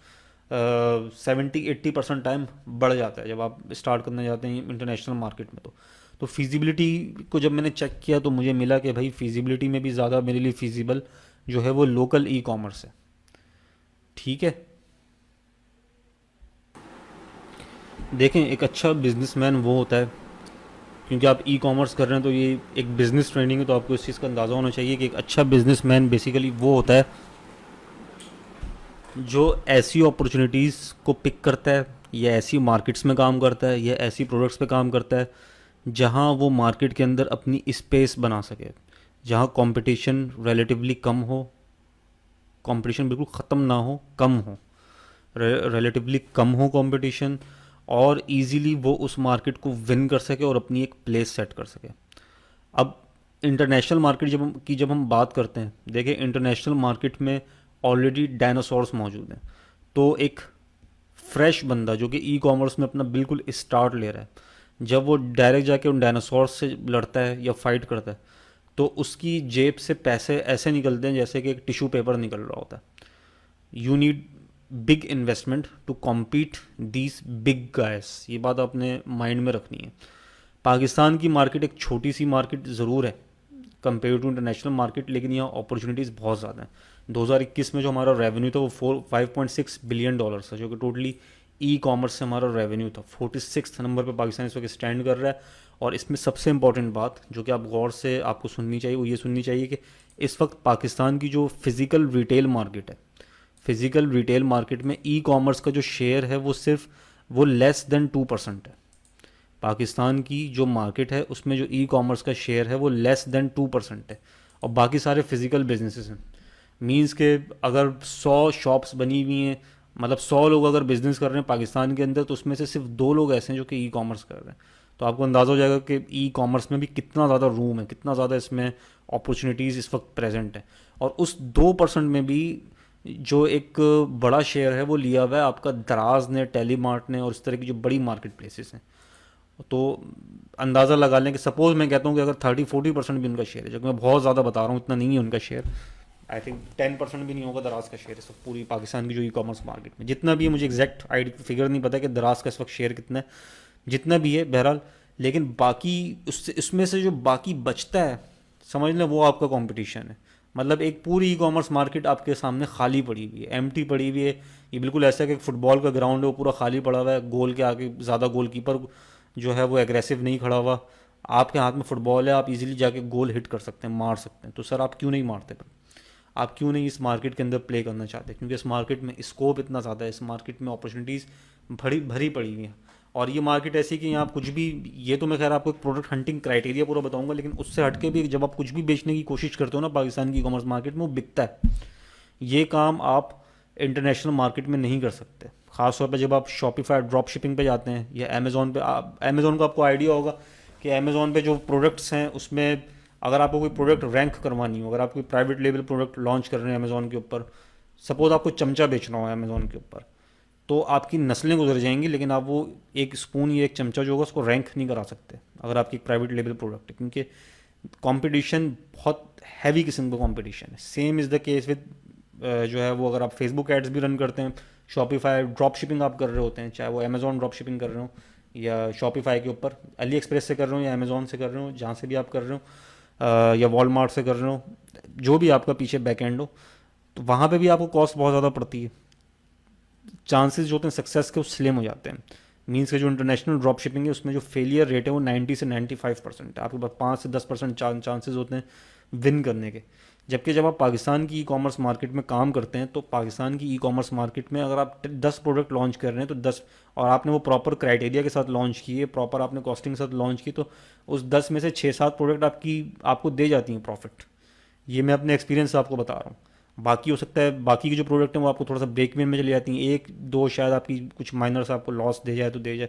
70-80% टाइम बढ़ जाता है जब आप स्टार्ट करने जाते हैं इंटरनेशनल मार्केट में। तो फिजिबिलिटी को जब मैंने चेक किया तो मुझे मिला कि भाई फिजिबिलिटी में भी ज़्यादा मेरे लिए फिजिबल जो है वो लोकल ई कॉमर्स है। ठीक है, देखें एक अच्छा बिजनेसमैन वो होता है, क्योंकि आप ई कॉमर्स कर रहे हैं तो ये एक बिज़नेस ट्रेनिंग है, तो आपको इस चीज़ का अंदाज़ा होना चाहिए कि एक अच्छा बिजनेसमैन बेसिकली वो होता है जो ऐसी अपॉर्चुनिटीज़ को पिक करता है, या ऐसी मार्केट्स में काम करता है, या ऐसी प्रोडक्ट्स पे काम करता है जहां वो मार्केट के अंदर अपनी स्पेस बना सके, जहां कंपटीशन रिलेटिवली कम हो, कंपटीशन बिल्कुल ख़त्म ना हो, कम हो, रिलेटिवली कम हो कंपटीशन, और इजीली वो उस मार्केट को विन कर सके और अपनी एक प्लेस सेट कर सके। अब इंटरनेशनल मार्केट जब हम बात करते हैं, देखिए इंटरनेशनल मार्केट में ऑलरेडी डायनासोर्स मौजूद हैं। तो एक फ्रेश बंदा जो कि ई कॉमर्स में अपना बिल्कुल स्टार्ट ले रहा है, जब वो डायरेक्ट जाके उन डायनासोर्स से लड़ता है या फाइट करता है, तो उसकी जेब से पैसे ऐसे निकलते हैं जैसे कि एक टिश्यू पेपर निकल रहा होता है। You need big investment to compete these big guys, ये बात आपने माइंड में रखनी है। पाकिस्तान की मार्केट एक छोटी सी मार्केट ज़रूर है कंपेयर टू इंटरनेशनल मार्केट, लेकिन यहाँ अपॉर्चुनिटीज़ बहुत ज़्यादा हैं। 2021 में जो हमारा रेवेन्यू था वो 5.6 बिलियन डॉलर था, जो कि टोटली ई कॉमर्स से हमारा रेवेन्यू था। 46 नंबर पर पाकिस्तान इस वक्त स्टैंड कर रहा है। और इसमें सबसे इंपॉर्टेंट बात जो कि आप गौर से आपको सुननी चाहिए वो ये सुननी चाहिए कि इस वक्त पाकिस्तान की जो फिज़िकल रिटेल मार्केट है, फिज़िकल रिटेल मार्केट में ई कॉमर्स का जो शेयर है वो लेस देन 2% है। पाकिस्तान की जो मार्केट है उसमें जो ई कॉमर्स का शेयर है वो लेस देन 2% है, और बाकी सारे फिजिकल बिजनेसेस हैं। मींस के अगर 100 शॉप्स बनी हुई हैं, मतलब 100 लोग अगर बिजनेस कर रहे हैं पाकिस्तान के अंदर, तो उसमें से सिर्फ 2 लोग ऐसे हैं जो कि ई कॉमर्स कर रहे हैं। तो आपको अंदाज़ा हो जाएगा कि ई कॉमर्स में भी कितना ज़्यादा रूम है, कितना ज़्यादा इसमें अपॉर्चुनिटीज़ इस वक्त प्रेजेंट है। और उस 2% में भी जो एक बड़ा शेयर है वो लिया हुआ है आपका दराज ने, टेलीमार्ट ने, और इस तरह की जो बड़ी मार्केट प्लेसेस हैं। तो अंदाज़ा लगा लें कि सपोज़ मैं कहता हूँ कि अगर 30-40% भी उनका शेयर है, जो कि मैं बहुत ज़्यादा बता रहा हूँ, इतना नहीं है उनका शेयर, आई थिंक 10% भी नहीं होगा दराज का शेयर सब पूरी पाकिस्तान की जो ई कॉमर्स मार्केट में जितना भी है। मुझे एग्जैक्ट फिगर नहीं पता कि दराज का इस वक्त शेयर कितना है, जितना भी है बहरहाल। लेकिन बाकी उससे इसमें से जो बाकी बचता है, समझ लें वो आपका कंपटीशन है। मतलब एक पूरी ई कॉमर्स मार्केट आपके सामने खाली पड़ी हुई है, एम्प्टी पड़ी हुई है। ये बिल्कुल ऐसा है कि फुटबॉल का ग्राउंड है, वो पूरा खाली पड़ा हुआ है, गोल के आगे ज़्यादा गोलकीपर जो है वो एग्रेसिव नहीं खड़ा हुआ। आपके हाथ में फुटबॉल है, आप इजीली जाके गोल हिट कर सकते हैं, मार सकते हैं। तो सर आप क्यों नहीं मारते फिर? आप क्यों नहीं इस मार्केट के अंदर प्ले करना चाहते? क्योंकि इस मार्केट में स्कोप इतना ज़्यादा है, इस मार्केट में अपॉर्चुनिटीज़ भरी भरी पड़ी हुई हैं। और ये मार्केट ऐसी कि यहाँ आप कुछ भी, ये तो मैं खैर आपको एक प्रोडक्ट हंटिंग क्राइटेरिया पूरा बताऊंगा, लेकिन उससे हटके भी जब आप कुछ भी बेचने की कोशिश करते हो ना पाकिस्तान की ई कॉमर्स मार्केट में, वो बिकता है। ये काम आप इंटरनेशनल मार्केट में नहीं कर सकते। खासतौर पर जब आप शॉपिफाई ड्रॉप शिपिंग पे जाते हैं या अमेज़ोन पे, अमेज़ोन का आपको आइडिया होगा कि अमेज़ोन पे जो प्रोडक्ट्स हैं उसमें अगर आपको कोई प्रोडक्ट रैंक करवानी हो, अगर आप कोई प्राइवेट लेवल प्रोडक्ट लॉन्च कर रहे हैं अमेज़ोन के ऊपर, सपोज आपको चमचा बेचना हो अमेज़ोन के ऊपर, तो आपकी नस्लें गुजर जाएंगी, लेकिन आप वो एक स्पून या एक चमचा जो होगा उसको रैंक नहीं करा सकते अगर आपकी प्राइवेट लेवल प्रोडक्ट है, क्योंकि कंपटीशन बहुत हैवी किस्म का कंपटीशन है। Same is the case with जो है वो, अगर आप फेसबुक एड्स भी रन करते हैं, शॉपिफाई ड्रॉप शिपिंग आप कर रहे होते हैं, चाहे वो अमेज़ॉन ड्रॉप शिपिंग कर रहे हो या शॉपिफाई के ऊपर अली एक्सप्रेस से कर रहे हो या अमेज़ॉन से कर रहे हो, जहाँ से भी आप कर रहे हो, या वॉलमार्ट से कर रहे हो, जो भी आपका पीछे बैक एंड हो, तो वहाँ पे भी आपको कॉस्ट बहुत ज़्यादा पड़ती है। चांसेस जो होते हैं सक्सेस के वो स्लिम हो जाते हैं। मीन्स के जो इंटरनेशनल ड्रॉप शिपिंग है उसमें जो फेलियर रेट है वो 90 से 95% है। आपके पास 5 से 10% चांसेस होते हैं विन करने के। जबकि जब आप पाकिस्तान की ई कॉमर्स मार्केट में काम करते हैं, तो पाकिस्तान की ई कॉमर्स मार्केट में अगर आप 10 प्रोडक्ट लॉन्च कर रहे हैं तो 10, और आपने वो प्रॉपर क्राइटेरिया के साथ लॉन्च किए, प्रॉपर आपने कॉस्टिंग के साथ लॉन्च की, तो उस 10 में से 6-7 प्रोडक्ट आपको दे जाती हैं प्रॉफिट। ये मैं अपने एक्सपीरियंस से आपको बता रहा हूँ। बाकी हो सकता है बाकी के जो प्रोडक्ट हैं वो आपको थोड़ा सा ब्रेक इवन में चली जाती हैं, एक दो शायद आपकी कुछ माइनर से आपको लॉस दे जाए तो दे जाए,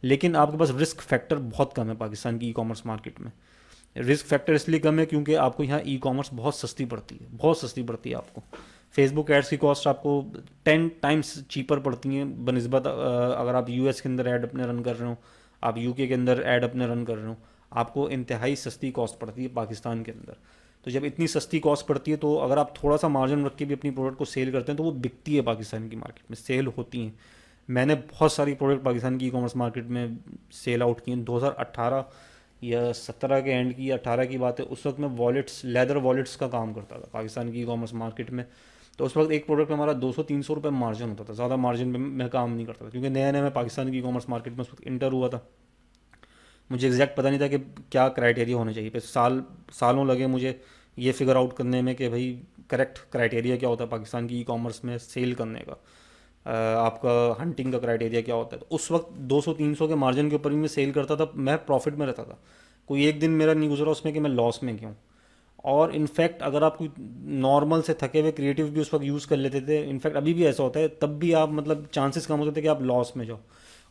लेकिन आपके पास रिस्क फैक्टर बहुत कम है पाकिस्तान की ई कॉमर्स मार्केट में। रिस्क फैक्टर इसलिए कम है क्योंकि आपको यहाँ ई कॉमर्स बहुत सस्ती पड़ती है, बहुत सस्ती पड़ती है आपको। फेसबुक एड्स की कॉस्ट आपको 10 टाइम्स चीपर पड़ती हैं बनस्बत अगर आप यूएस के अंदर ऐड अपने रन कर रहे हो, आप यूके के अंदर ऐड अपने रन कर रहे हो, आपको इंतहाई सस्ती कॉस्ट पड़ती है पाकिस्तान के अंदर। तो जब इतनी सस्ती कॉस्ट पड़ती है, तो अगर आप थोड़ा सा मार्जिन रख के भी अपनी प्रोडक्ट को सेल करते हैं तो वो बिकती है पाकिस्तान की मार्केट में, सेल होती हैं। मैंने बहुत सारी प्रोडक्ट पाकिस्तान की ई कॉमर्स मार्केट में सेल आउट की हैं। 2018 या 17 के एंड की या 18 की बात है, उस वक्त मैं वॉलेट्स, लेदर वॉलेट्स का काम करता था पाकिस्तान की ई कॉमर्स मार्केट में। तो उस वक्त एक प्रोडक्ट में हमारा 200-300 रुपये मार्जिन होता था, ज़्यादा मार्जिन पे मैं काम नहीं करता था, क्योंकि नया नया मैं पाकिस्तान की ई कॉमर्स मार्केट में उस वक्त इंटर हुआ था। मुझे एग्जैक्ट पता नहीं था कि क्या क्राइटेरिया होना चाहिए। फिर सालों लगे मुझे ये फिगर आउट करने में कि भाई करेक्ट क्राइटेरिया क्या होता है पाकिस्तान की ई कॉमर्स में सेल करने का, आपका हंटिंग का क्राइटेरिया क्या होता है। तो उस वक्त 200-300 के मार्जिन के ऊपर भी मैं सेल करता था, मैं प्रॉफिट में रहता था। कोई एक दिन मेरा नहीं गुजरा उसमें कि मैं लॉस में क्यों। और इनफैक्ट अगर आप कोई नॉर्मल से थके हुए क्रिएटिव भी उस वक्त यूज़ कर लेते थे, इनफैक्ट अभी भी ऐसा होता है, तब भी आप मतलब चांसेस कम होते थे कि आप लॉस में जाओ।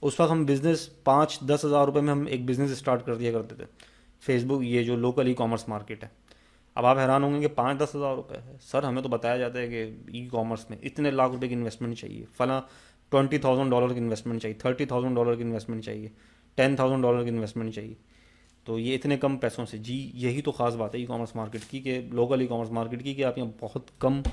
उस वक्त हम बिज़नेस 5-10 हज़ार रुपये में हम एक बिज़नेस स्टार्ट कर दिया करते थे, फेसबुक, ये जो लोकल ई कॉमर्स मार्केट है। अब आप हैरान होंगे कि 5-10 हज़ार रुपये है। सर हमें तो बताया जाता है कि ई कॉमर्स में इतने लाख रुपए की इन्वेस्टमेंट चाहिए, फला $20,000 की इन्वेस्टमेंट चाहिए, $30,000 की इन्वेस्टमेंट चाहिए, $10,000 की इन्वेस्टमेंट चाहिए। तो ये इतने कम पैसों से, जी यही तो ख़ास बात है ई कॉमर्स मार्केट की, कि लोकल ई कॉमर्स मार्केट की, कि आप यहाँ बहुत कम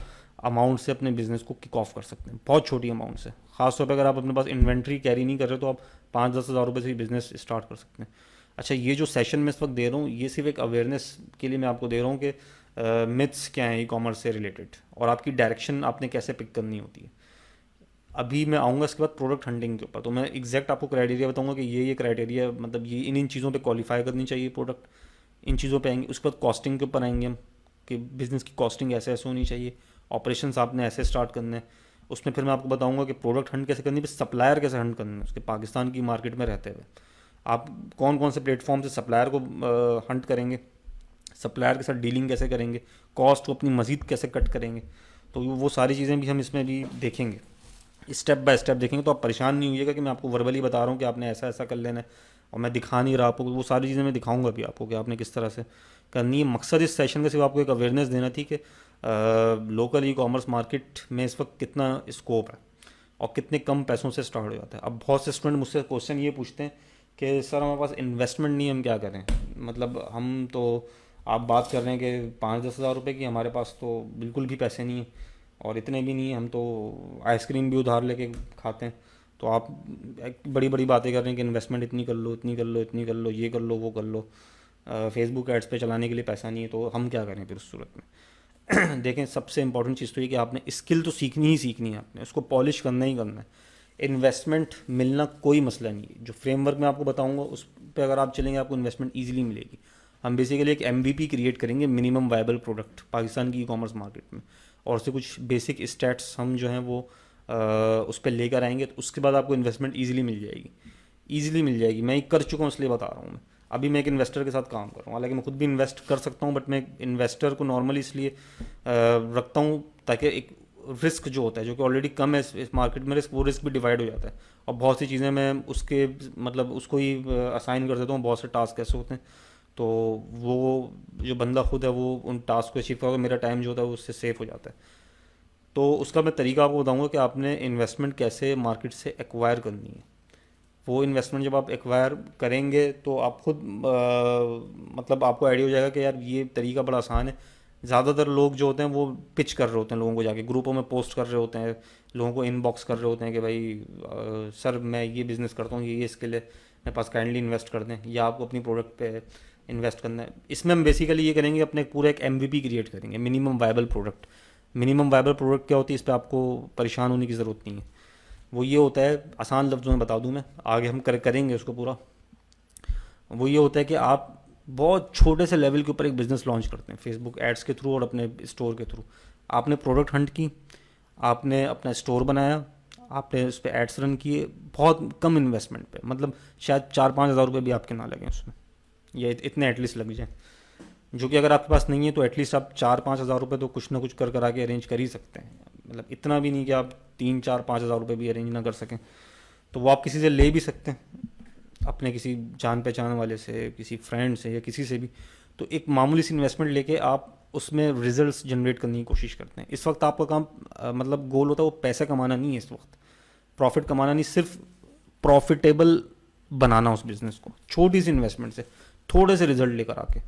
अमाउंट से अपने बिज़नेस को किक ऑफ कर सकते हैं, बहुत छोटी अमाउंट से। ख़ासतौर पर अगर आप अपने पास इन्वेंट्री कैरी नहीं कर रहे तो आप 5-10 हज़ार रुपये से ही बिज़नेस स्टार्ट कर सकते हैं। अच्छा, ये जो सेशन मैं इस वक्त दे रहा हूँ, ये सिर्फ एक अवेयरनेस के लिए मैं आपको दे रहा हूँ कि मिथ्स क्या हैं ई कॉमर्स से रिलेटेड, और आपकी डायरेक्शन आपने कैसे पिक करनी होती है। अभी मैं आऊँगा इसके बाद प्रोडक्ट हंटिंग के ऊपर, तो मैं एग्जैक्ट आपको क्राइटेरिया बताऊंगा कि ये क्राइटेरिया, मतलब ये इन इन चीज़ों पे क्वालिफाई करनी चाहिए प्रोडक्ट, इन चीज़ों पे आएंगे। उसके बाद कॉस्टिंग के ऊपर आएंगे हम, कि बिज़नेस की कॉस्टिंग ऐसे ऐसे होनी चाहिए, ऑपरेशंस आपने ऐसे स्टार्ट करने हैं। उसमें फिर मैं आपको बताऊंगा कि प्रोडक्ट हंट कैसे करनी है, फिर सप्लायर कैसे हंट करना है उसके, पाकिस्तान की मार्केट में रहते हुए आप कौन कौन से प्लेटफॉर्म से सप्लायर को हंट करेंगे, सप्लायर के साथ डीलिंग कैसे करेंगे, कॉस्ट को अपनी मज़ीद कैसे कट करेंगे। तो वो सारी चीज़ें भी हम इसमें भी देखेंगे, स्टेप बाय स्टेप देखेंगे। तो आप परेशान नहीं होइएगा कि मैं आपको वर्बली बता रहा हूँ कि आपने ऐसा ऐसा कर लेना है और मैं दिखा नहीं रहा आपको। वो सारी चीज़ें मैं दिखाऊंगा भी आपको कि आपने किस तरह से करनी है। मकसद इस सेशन का सिर्फ आपको एक अवेयरनेस देना थी कि लोकल ई कॉमर्स मार्केट में इस वक्त कितना स्कोप है और कितने कम पैसों से स्टार्ट हो जाता है। अब बहुत से स्टूडेंट मुझसे क्वेश्चन ये पूछते हैं कि सर हमारे पास इन्वेस्टमेंट नहीं है, हम क्या करें। मतलब हम तो, आप बात कर रहे हैं कि 5-10 हज़ार रुपये की, हमारे पास तो बिल्कुल भी पैसे नहीं हैं, और इतने भी नहीं है, हम तो आइसक्रीम भी उधार लेके खाते हैं। तो आप बड़ी बड़ी बातें कर रहे हैं कि इन्वेस्टमेंट इतनी कर लो, इतनी कर लो, इतनी कर लो, ये कर लो, वो कर लो, फेसबुक एड्स पे चलाने के लिए पैसा नहीं है, तो हम क्या करें फिर उस सूरत में। देखें, सबसे इंपॉर्टेंट चीज़ तो ये कि आपने स्किल तो सीखनी ही सीखनी है, आपने उसको पॉलिश करना ही करना है। इन्वेस्टमेंट मिलना कोई मसला नहीं है। जो फ्रेमवर्क मैं आपको बताऊंगा उस पर अगर आप चलेंगे आपको इन्वेस्टमेंट ईजिली मिलेगी। हम बेसिकली एक MVP क्रिएट करेंगे, मिनिमम वायबल प्रोडक्ट, पाकिस्तान की ई-कॉमर्स मार्केट में, और उससे कुछ बेसिक स्टैट्स हम जो हैं वो उस पर लेकर आएंगे, तो उसके बाद आपको इन्वेस्टमेंट ईजिली मिल जाएगी। ईजिली मिल जाएगी, मैं कर चुका हूँ इसलिए बता रहा हूँ। मैं अभी मैं एक इन्वेस्टर के साथ काम कर रहा हूँ, हालांकि मैं खुद भी इन्वेस्ट कर सकता हूँ, बट मैं इन्वेस्टर को नॉर्मली इसलिए रखता हूँ ताकि एक रिस्क जो होता है, जो कि ऑलरेडी कम है इस मार्केट में, रिस्क, वो रिस्क भी डिवाइड हो जाता है। और बहुत सी चीज़ें मैं उसके मतलब उसको ही असाइन कर देता हूँ। बहुत से टास्क ऐसे होते हैं, तो वो जो बंदा खुद है वो उन टास्क को अचीव करोगे, मेरा टाइम जो होता है वो उससे सेफ हो जाता है। तो उसका मैं तरीका आपको बताऊंगा कि आपने इन्वेस्टमेंट कैसे मार्केट से एक्वायर करनी है। वो इन्वेस्टमेंट जब आप एक्वायर करेंगे तो आप खुद मतलब आपको आइडिया हो जाएगा कि यार ये तरीका बड़ा आसान है। ज़्यादातर लोग जो होते हैं वो पिच कर रहे होते हैं लोगों को, जाके ग्रुपों में पोस्ट कर रहे होते हैं, लोगों को इनबॉक्स कर रहे होते हैं कि भाई सर मैं ये बिज़नेस करता हूँ, ये इसके लिए मेरे पास काइंडली इन्वेस्ट कर दें, या आपको अपनी प्रोडक्ट पे इन्वेस्ट करना है। इसमें हम बेसिकली ये करेंगे, अपने पूरा एक MVP क्रिएट करेंगे, minimum viable product. Minimum viable product क्या होती है, इस पर आपको परेशान होने की ज़रूरत नहीं है। वो ये होता है, आसान लफ्ज़ों में बता दूं मैं, आगे हम करेंगे उसको पूरा। वो ये होता है कि आप बहुत छोटे से लेवल के ऊपर एक बिज़नेस लॉन्च करते हैं फेसबुक एड्स के थ्रू और अपने स्टोर के थ्रू। आपने प्रोडक्ट हंट की, आपने अपना स्टोर बनाया, आपने उस पर एड्स रन किए, बहुत कम इन्वेस्टमेंट पे, मतलब शायद 4-5 हज़ार रुपये भी आपके ना लगें उसमें, या इतने एटलीस्ट लग जाए। जो कि अगर आपके पास नहीं है तो एटलीस्ट आप 4-5 हज़ार रुपये तो कुछ ना कुछ कर आके अरेंज कर ही सकते हैं। मतलब इतना भी नहीं कि आप 3-4-5 हज़ार रुपये भी अरेंज ना कर सकें, तो वो आप किसी से ले भी सकते हैं, अपने किसी जान पहचान वाले से, किसी फ्रेंड से, या किसी से भी। तो एक मामूली सी इन्वेस्टमेंट लेके आप उसमें रिजल्ट्स जनरेट करने की कोशिश करते हैं। इस वक्त आपका काम मतलब गोल होता है वो पैसा कमाना नहीं है, इस वक्त प्रॉफिट कमाना नहीं, सिर्फ प्रॉफिटेबल बनाना उस बिज़नेस को, छोटी सी इन्वेस्टमेंट से थोड़े से रिजल्ट लेकर आके।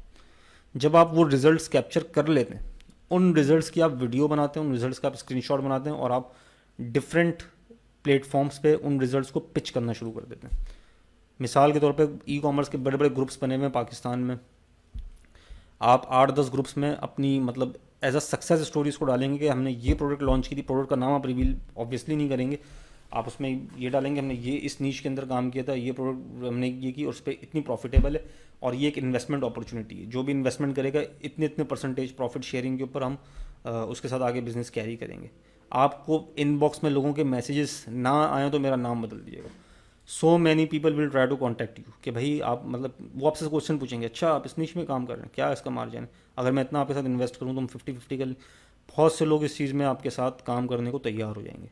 जब आप वो रिजल्ट्स कैप्चर कर लेते हैं, उन रिजल्ट्स की आप वीडियो बनाते हैं, उन रिजल्ट्स का आप स्क्रीनशॉट बनाते हैं, और आप डिफरेंट प्लेटफॉर्म्स पे उन रिजल्ट्स को पिच करना शुरू कर देते हैं। मिसाल के तौर पे ई-कॉमर्स के बड़े बड़े ग्रुप्स बने हुए हैं पाकिस्तान में, आप 8-10 ग्रुप्स में अपनी मतलब एज अ सक्सेस स्टोरीज को डालेंगे कि हमने ये प्रोडक्ट लॉन्च की थी। प्रोडक्ट का नाम आप रिवील ऑब्वियसली नहीं करेंगे, आप उसमें ये डालेंगे हमने ये इस नीश के अंदर काम किया था, ये प्रोडक्ट हमने ये की और उस पर इतनी प्रॉफिटेबल है, और ये एक इन्वेस्टमेंट अपॉर्चुनिटी है, जो भी इन्वेस्टमेंट करेगा इतने इतने परसेंटेज प्रॉफिट शेयरिंग के ऊपर हम उसके साथ आगे बिजनेस कैरी करेंगे। आपको इनबॉक्स में लोगों के मैसेजेस ना आए तो मेरा नाम बदल दीजिएगा। So many people will try to contact you कि भाई आप मतलब वो आपसे क्वेश्चन पूछेंगे, अच्छा आप इस निश में काम कर रहे हैं, क्या इसका मार्जिन है, अगर मैं इतना आपके साथ इन्वेस्ट करूँ तो हम 50-50 कर। बहुत से लोग इस चीज़ में आपके साथ काम करने को तैयार हो जाएंगे।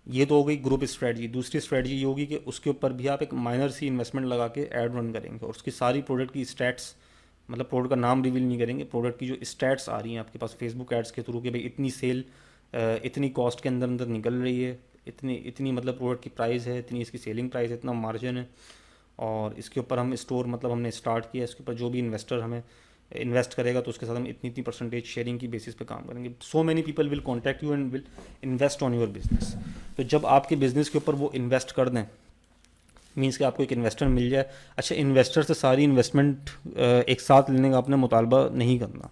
ये तो हो गई ग्रुप स्ट्रेटजी। दूसरी स्ट्रेटजी ये होगी कि उसके ऊपर भी आप एक माइनर सी इन्वेस्टमेंट लगा के एड रन करेंगे, और उसकी सारी प्रोडक्ट की स्टैट्स, मतलब प्रोडक्ट का नाम रिवील नहीं करेंगे, प्रोडक्ट की जो स्टैट्स आ रही हैं आपके पास फेसबुक एड्स के थ्रू कि भाई इतनी सेल इतनी कॉस्ट के अंदर अंदर निकल रही है, इतनी इतनी मतलब प्रोडक्ट की प्राइस है, इतनी इसकी सेलिंग प्राइस है, इतना मार्जिन है, और इसके ऊपर हम स्टोर मतलब हमने स्टार्ट किया, इसके ऊपर जो भी इन्वेस्टर हमें इन्वेस्ट करेगा तो उसके साथ हम इतनी इतनी परसेंटेज शेयरिंग की बेसिस पे काम करेंगे। सो many people will contact you and will invest on your business. तो जब आपके बिजनेस के ऊपर वो इन्वेस्ट कर दें, मीन्स कि आपको एक इन्वेस्टर मिल जाए। अच्छा, इन्वेस्टर से सारी इन्वेस्टमेंट एक साथ लेने का आपने मुतालबा नहीं करना,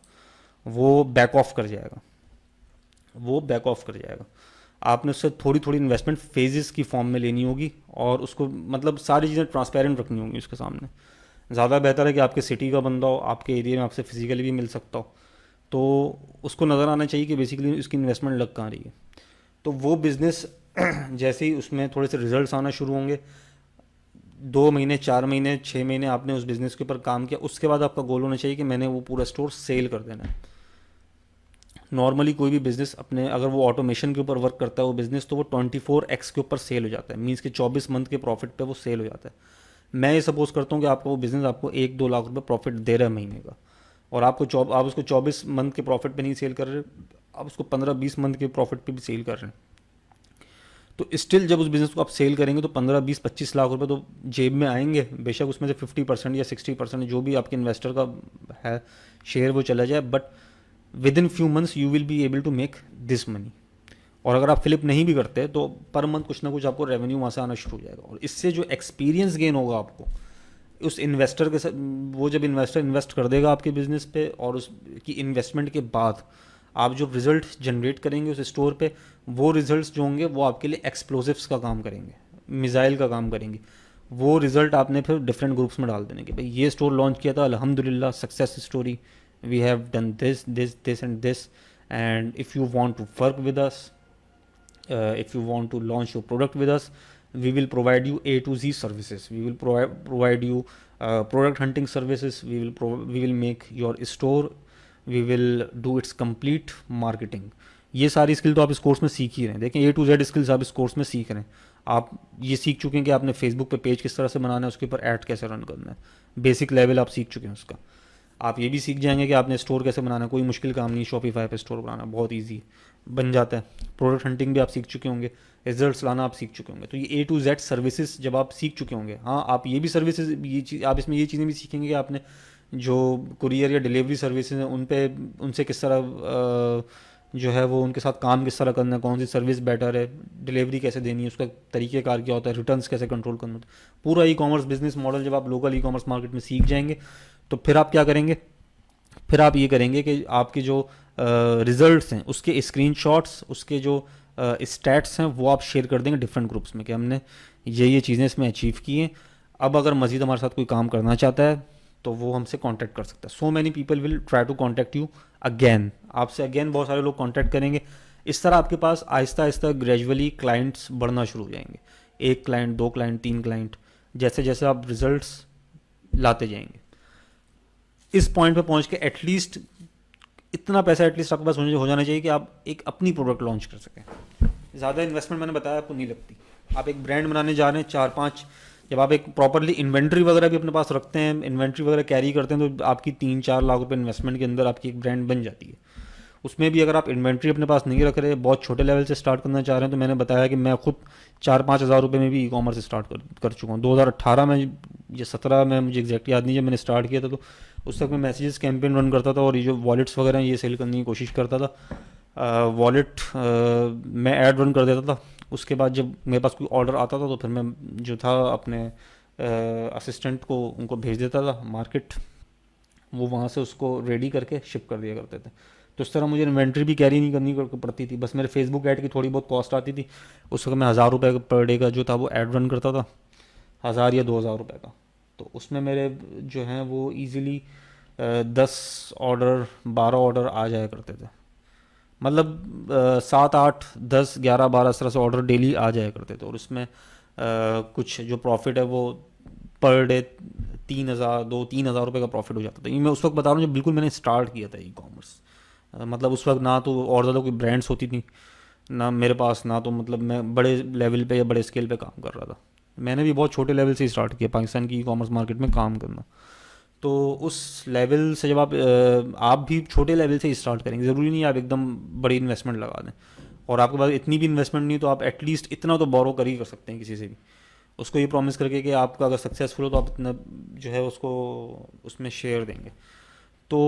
वो बैक ऑफ कर जाएगा, वो बैक ऑफ कर जाएगा। आपने उससे थोड़ी थोड़ी इन्वेस्टमेंट फेजेस की फॉर्म में लेनी होगी, और उसको मतलब सारी चीज़ें ट्रांसपेरेंट रखनी होंगी उसके सामने। ज़्यादा बेहतर है कि आपके सिटी का बंदा हो, आपके एरिया में आपसे फिजिकली भी मिल सकता हो, तो उसको नज़र आना चाहिए कि बेसिकली इसकी इन्वेस्टमेंट लग कहाँ रही है। तो वो बिज़नेस जैसे ही उसमें थोड़े से रिजल्ट्स आना शुरू होंगे, 2 महीने, 4 महीने, 6 महीने आपने उस बिज़नेस के ऊपर काम किया, उसके बाद आपका गोल होना चाहिए कि मैंने वो पूरा स्टोर सेल कर देना है। नॉर्मली कोई भी बिज़नेस अपने अगर वो ऑटोमेशन के ऊपर वर्क करता है वो बिज़नेस, तो वो 24x के ऊपर सेल हो जाता है, मीन्स कि 24 मंथ के प्रॉफिट पे वो सेल हो जाता है। मैं ये सपोज करता हूँ कि आपका वो बिज़नेस आपको 1-2 लाख रुपए प्रॉफिट दे रहा है महीने का, और आपको आप उसको 24 मंथ के प्रॉफिट पे नहीं सेल कर रहे, आप उसको 15-20 मंथ के प्रॉफिट पे भी सेल कर रहे हैं। तो स्टिल जब उस बिज़नेस को आप सेल करेंगे तो 15-20-25 लाख रुपए तो जेब में आएंगे। बेशक उसमें से 50% या 60% जो भी आपके इन्वेस्टर का है शेयर वो चला जाए, but within few months you will be able to make this money. और अगर आप फ्लिप नहीं भी करते तो पर मंथ कुछ ना कुछ आपको रेवेन्यू वहाँ से आना शुरू हो जाएगा, और इससे जो एक्सपीरियंस गेन होगा आपको उस इन्वेस्टर के साथ, वो जब इन्वेस्टर इन्वेस्ट कर देगा आपके बिजनेस पे, और उसकी इन्वेस्टमेंट के बाद आप जो रिज़ल्ट जनरेट करेंगे उस स्टोर पे, वो रिज़ल्ट्स जो होंगे वो आपके लिए एक्सप्लोसिव्स का काम करेंगे, मिसाइल का काम करेंगे। वो रिज़ल्ट आपने फिर डिफरेंट ग्रुप्स में डाल देने के, भाई ये स्टोर लॉन्च किया था, अल्हम्दुलिल्लाह success story, we have done this this this and this, and if you want to work with us, if you want to launch your product with us, we will provide you A to Z services. We will provide you product hunting services. We will make your store. We will do its complete marketing. ये सारी skill तो आप इस course में सीख ही रहे हैं। देखें, ए टू जेड स्किल्स आप इस कोर्स में सीख रहे हैं। आप ये सीख चुके हैं कि आपने फेसबुक पे पेज किस तरह से बनाना है, उसके ऊपर ऐड कैसे रन करना है, बेसिक लेवल आप सीख चुके हैं उसका। आप ये भी सीख जाएंगे कि आपने स्टोर कैसे बनाना है, कोई मुश्किल काम नहीं, शॉपिफाई पे स्टोर बनाना बहुत ईजी बन जाता है। प्रोडक्ट हंटिंग भी आप सीख चुके होंगे, रिजल्ट्स लाना आप सीख चुके होंगे। तो ये ए टू जेड सर्विसेज जब आप सीख चुके होंगे, हाँ आप ये भी सर्विसेज, ये चीज़ आप इसमें ये चीज़ें भी सीखेंगे कि आपने जो कुरियर या डिलीवरी सर्विसेज हैं उन पे उनसे किस तरह जो है वो उनके साथ काम किस तरह करना है, कौन सी सर्विस बेटर है, डिलीवरी कैसे देनी है, उसका तरीक़ेकार क्या होता है, रिटर्न्स कैसे कंट्रोल करना होता है। पूरा ई कॉमर्स बिजनेस मॉडल जब आप लोकल ई कॉमर्स मार्केट में सीख जाएंगे तो फिर आप क्या करेंगे, फिर आप ये करेंगे कि आपके जो रिजल्ट्स हैं उसके स्क्रीनशॉट्स, उसके जो स्टैट्स हैं वो आप शेयर कर देंगे डिफरेंट ग्रुप्स में कि हमने ये चीज़ें इसमें अचीव की हैं। अब अगर मज़ीद हमारे साथ कोई काम करना चाहता है तो वो हमसे कांटेक्ट कर सकता है। So many people will try to contact you again, आपसे अगेन बहुत सारे लोग कांटेक्ट करेंगे। इस तरह आपके पास आहिस्ता आहिस्ता ग्रेजुअली क्लाइंट्स बढ़ना शुरू हो जाएंगे, एक क्लाइंट, दो क्लाइंट, तीन क्लाइंट, जैसे जैसे आप रिजल्ट्स लाते जाएंगे। इस पॉइंट पे पहुंच के एटलीस्ट इतना पैसा एटलीस्ट आपके पास हो जाना चाहिए कि आप एक अपनी प्रोडक्ट लॉन्च कर सकें। ज़्यादा इन्वेस्टमेंट मैंने बताया आपको नहीं लगती। आप एक ब्रांड बनाने जा रहे हैं, 4-5, जब आप एक प्रॉपरली इन्वेंट्री वगैरह भी अपने पास रखते हैं, इन्वेंट्री वगैरह कैरी करते हैं, तो आपकी 3-4 लाख रुपए इन्वेस्टमेंट के अंदर आपकी एक ब्रांड बन जाती है। उसमें भी अगर आप इन्वेंट्री अपने पास नहीं रख रहे, बहुत छोटे लेवल से स्टार्ट करना चाह रहे हैं, तो मैंने बताया कि मैं खुद 4-5 हज़ार रुपये में भी ई कॉमर्स स्टार्ट कर चुका हूँ। 2018 में या 17 में, मुझे एग्जैक्ट याद नहीं, जब मैंने स्टार्ट किया था तो उस तक मैं मैसेजेस कैंपेन रन करता था और ये जो वॉलेट्स वगैरह हैं ये सेल करने की कोशिश करता था। वॉलेट मैं ऐड रन कर देता था। उसके बाद जब मेरे पास कोई ऑर्डर आता था तो फिर मैं जो था अपने असिस्टेंट को उनको भेज देता था मार्केट, वो वहाँ से उसको रेडी करके शिप कर दिया करते थे। तो इस तरह मुझे इन्वेंट्री भी कैरी नहीं करनी पड़ती थी। बस मेरे फेसबुक ऐड की थोड़ी बहुत कॉस्ट आती थी। उस वक्त मैं 1000 रुपये पर डे का जो था वो ऐड रन करता था, 1000 या 2000 रुपये का। तो उसमें मेरे जो हैं वो ईज़िली 10 ऑर्डर, 12 ऑर्डर आ जाया करते थे। मतलब 7-8, 10, 11, 12 इस तरह से ऑर्डर डेली आ जाया करते थे। और उसमें कुछ जो प्रॉफिट है वो पर डे 3000, 2-3 हज़ार रुपये का प्रॉफिट हो जाता था। ये मैं उस वक्त बता रहा हूँ जब बिल्कुल मैंने स्टार्ट किया था ई कॉमर्स। मतलब उस वक्त ना तो और ज़्यादा कोई ब्रांड्स होती थी ना मेरे पास, ना तो मतलब मैं बड़े लेवल पे या बड़े स्केल पे काम कर रहा था। मैंने भी बहुत छोटे लेवल से स्टार्ट किया पाकिस्तान की ई कॉमर्स मार्केट में काम करना। तो उस लेवल से जब आप भी छोटे लेवल से स्टार्ट करेंगे, ज़रूरी नहीं आप एकदम बड़ी इन्वेस्टमेंट लगा दें। और आपके पास इतनी भी इन्वेस्टमेंट नहीं तो आप एटलीस्ट इतना तो बोरो कर ही कर सकते हैं किसी से भी, उसको ये प्रॉमिस करके कि आपका अगर सक्सेसफुल हो तो आप इतना जो है उसको उसमें शेयर देंगे। तो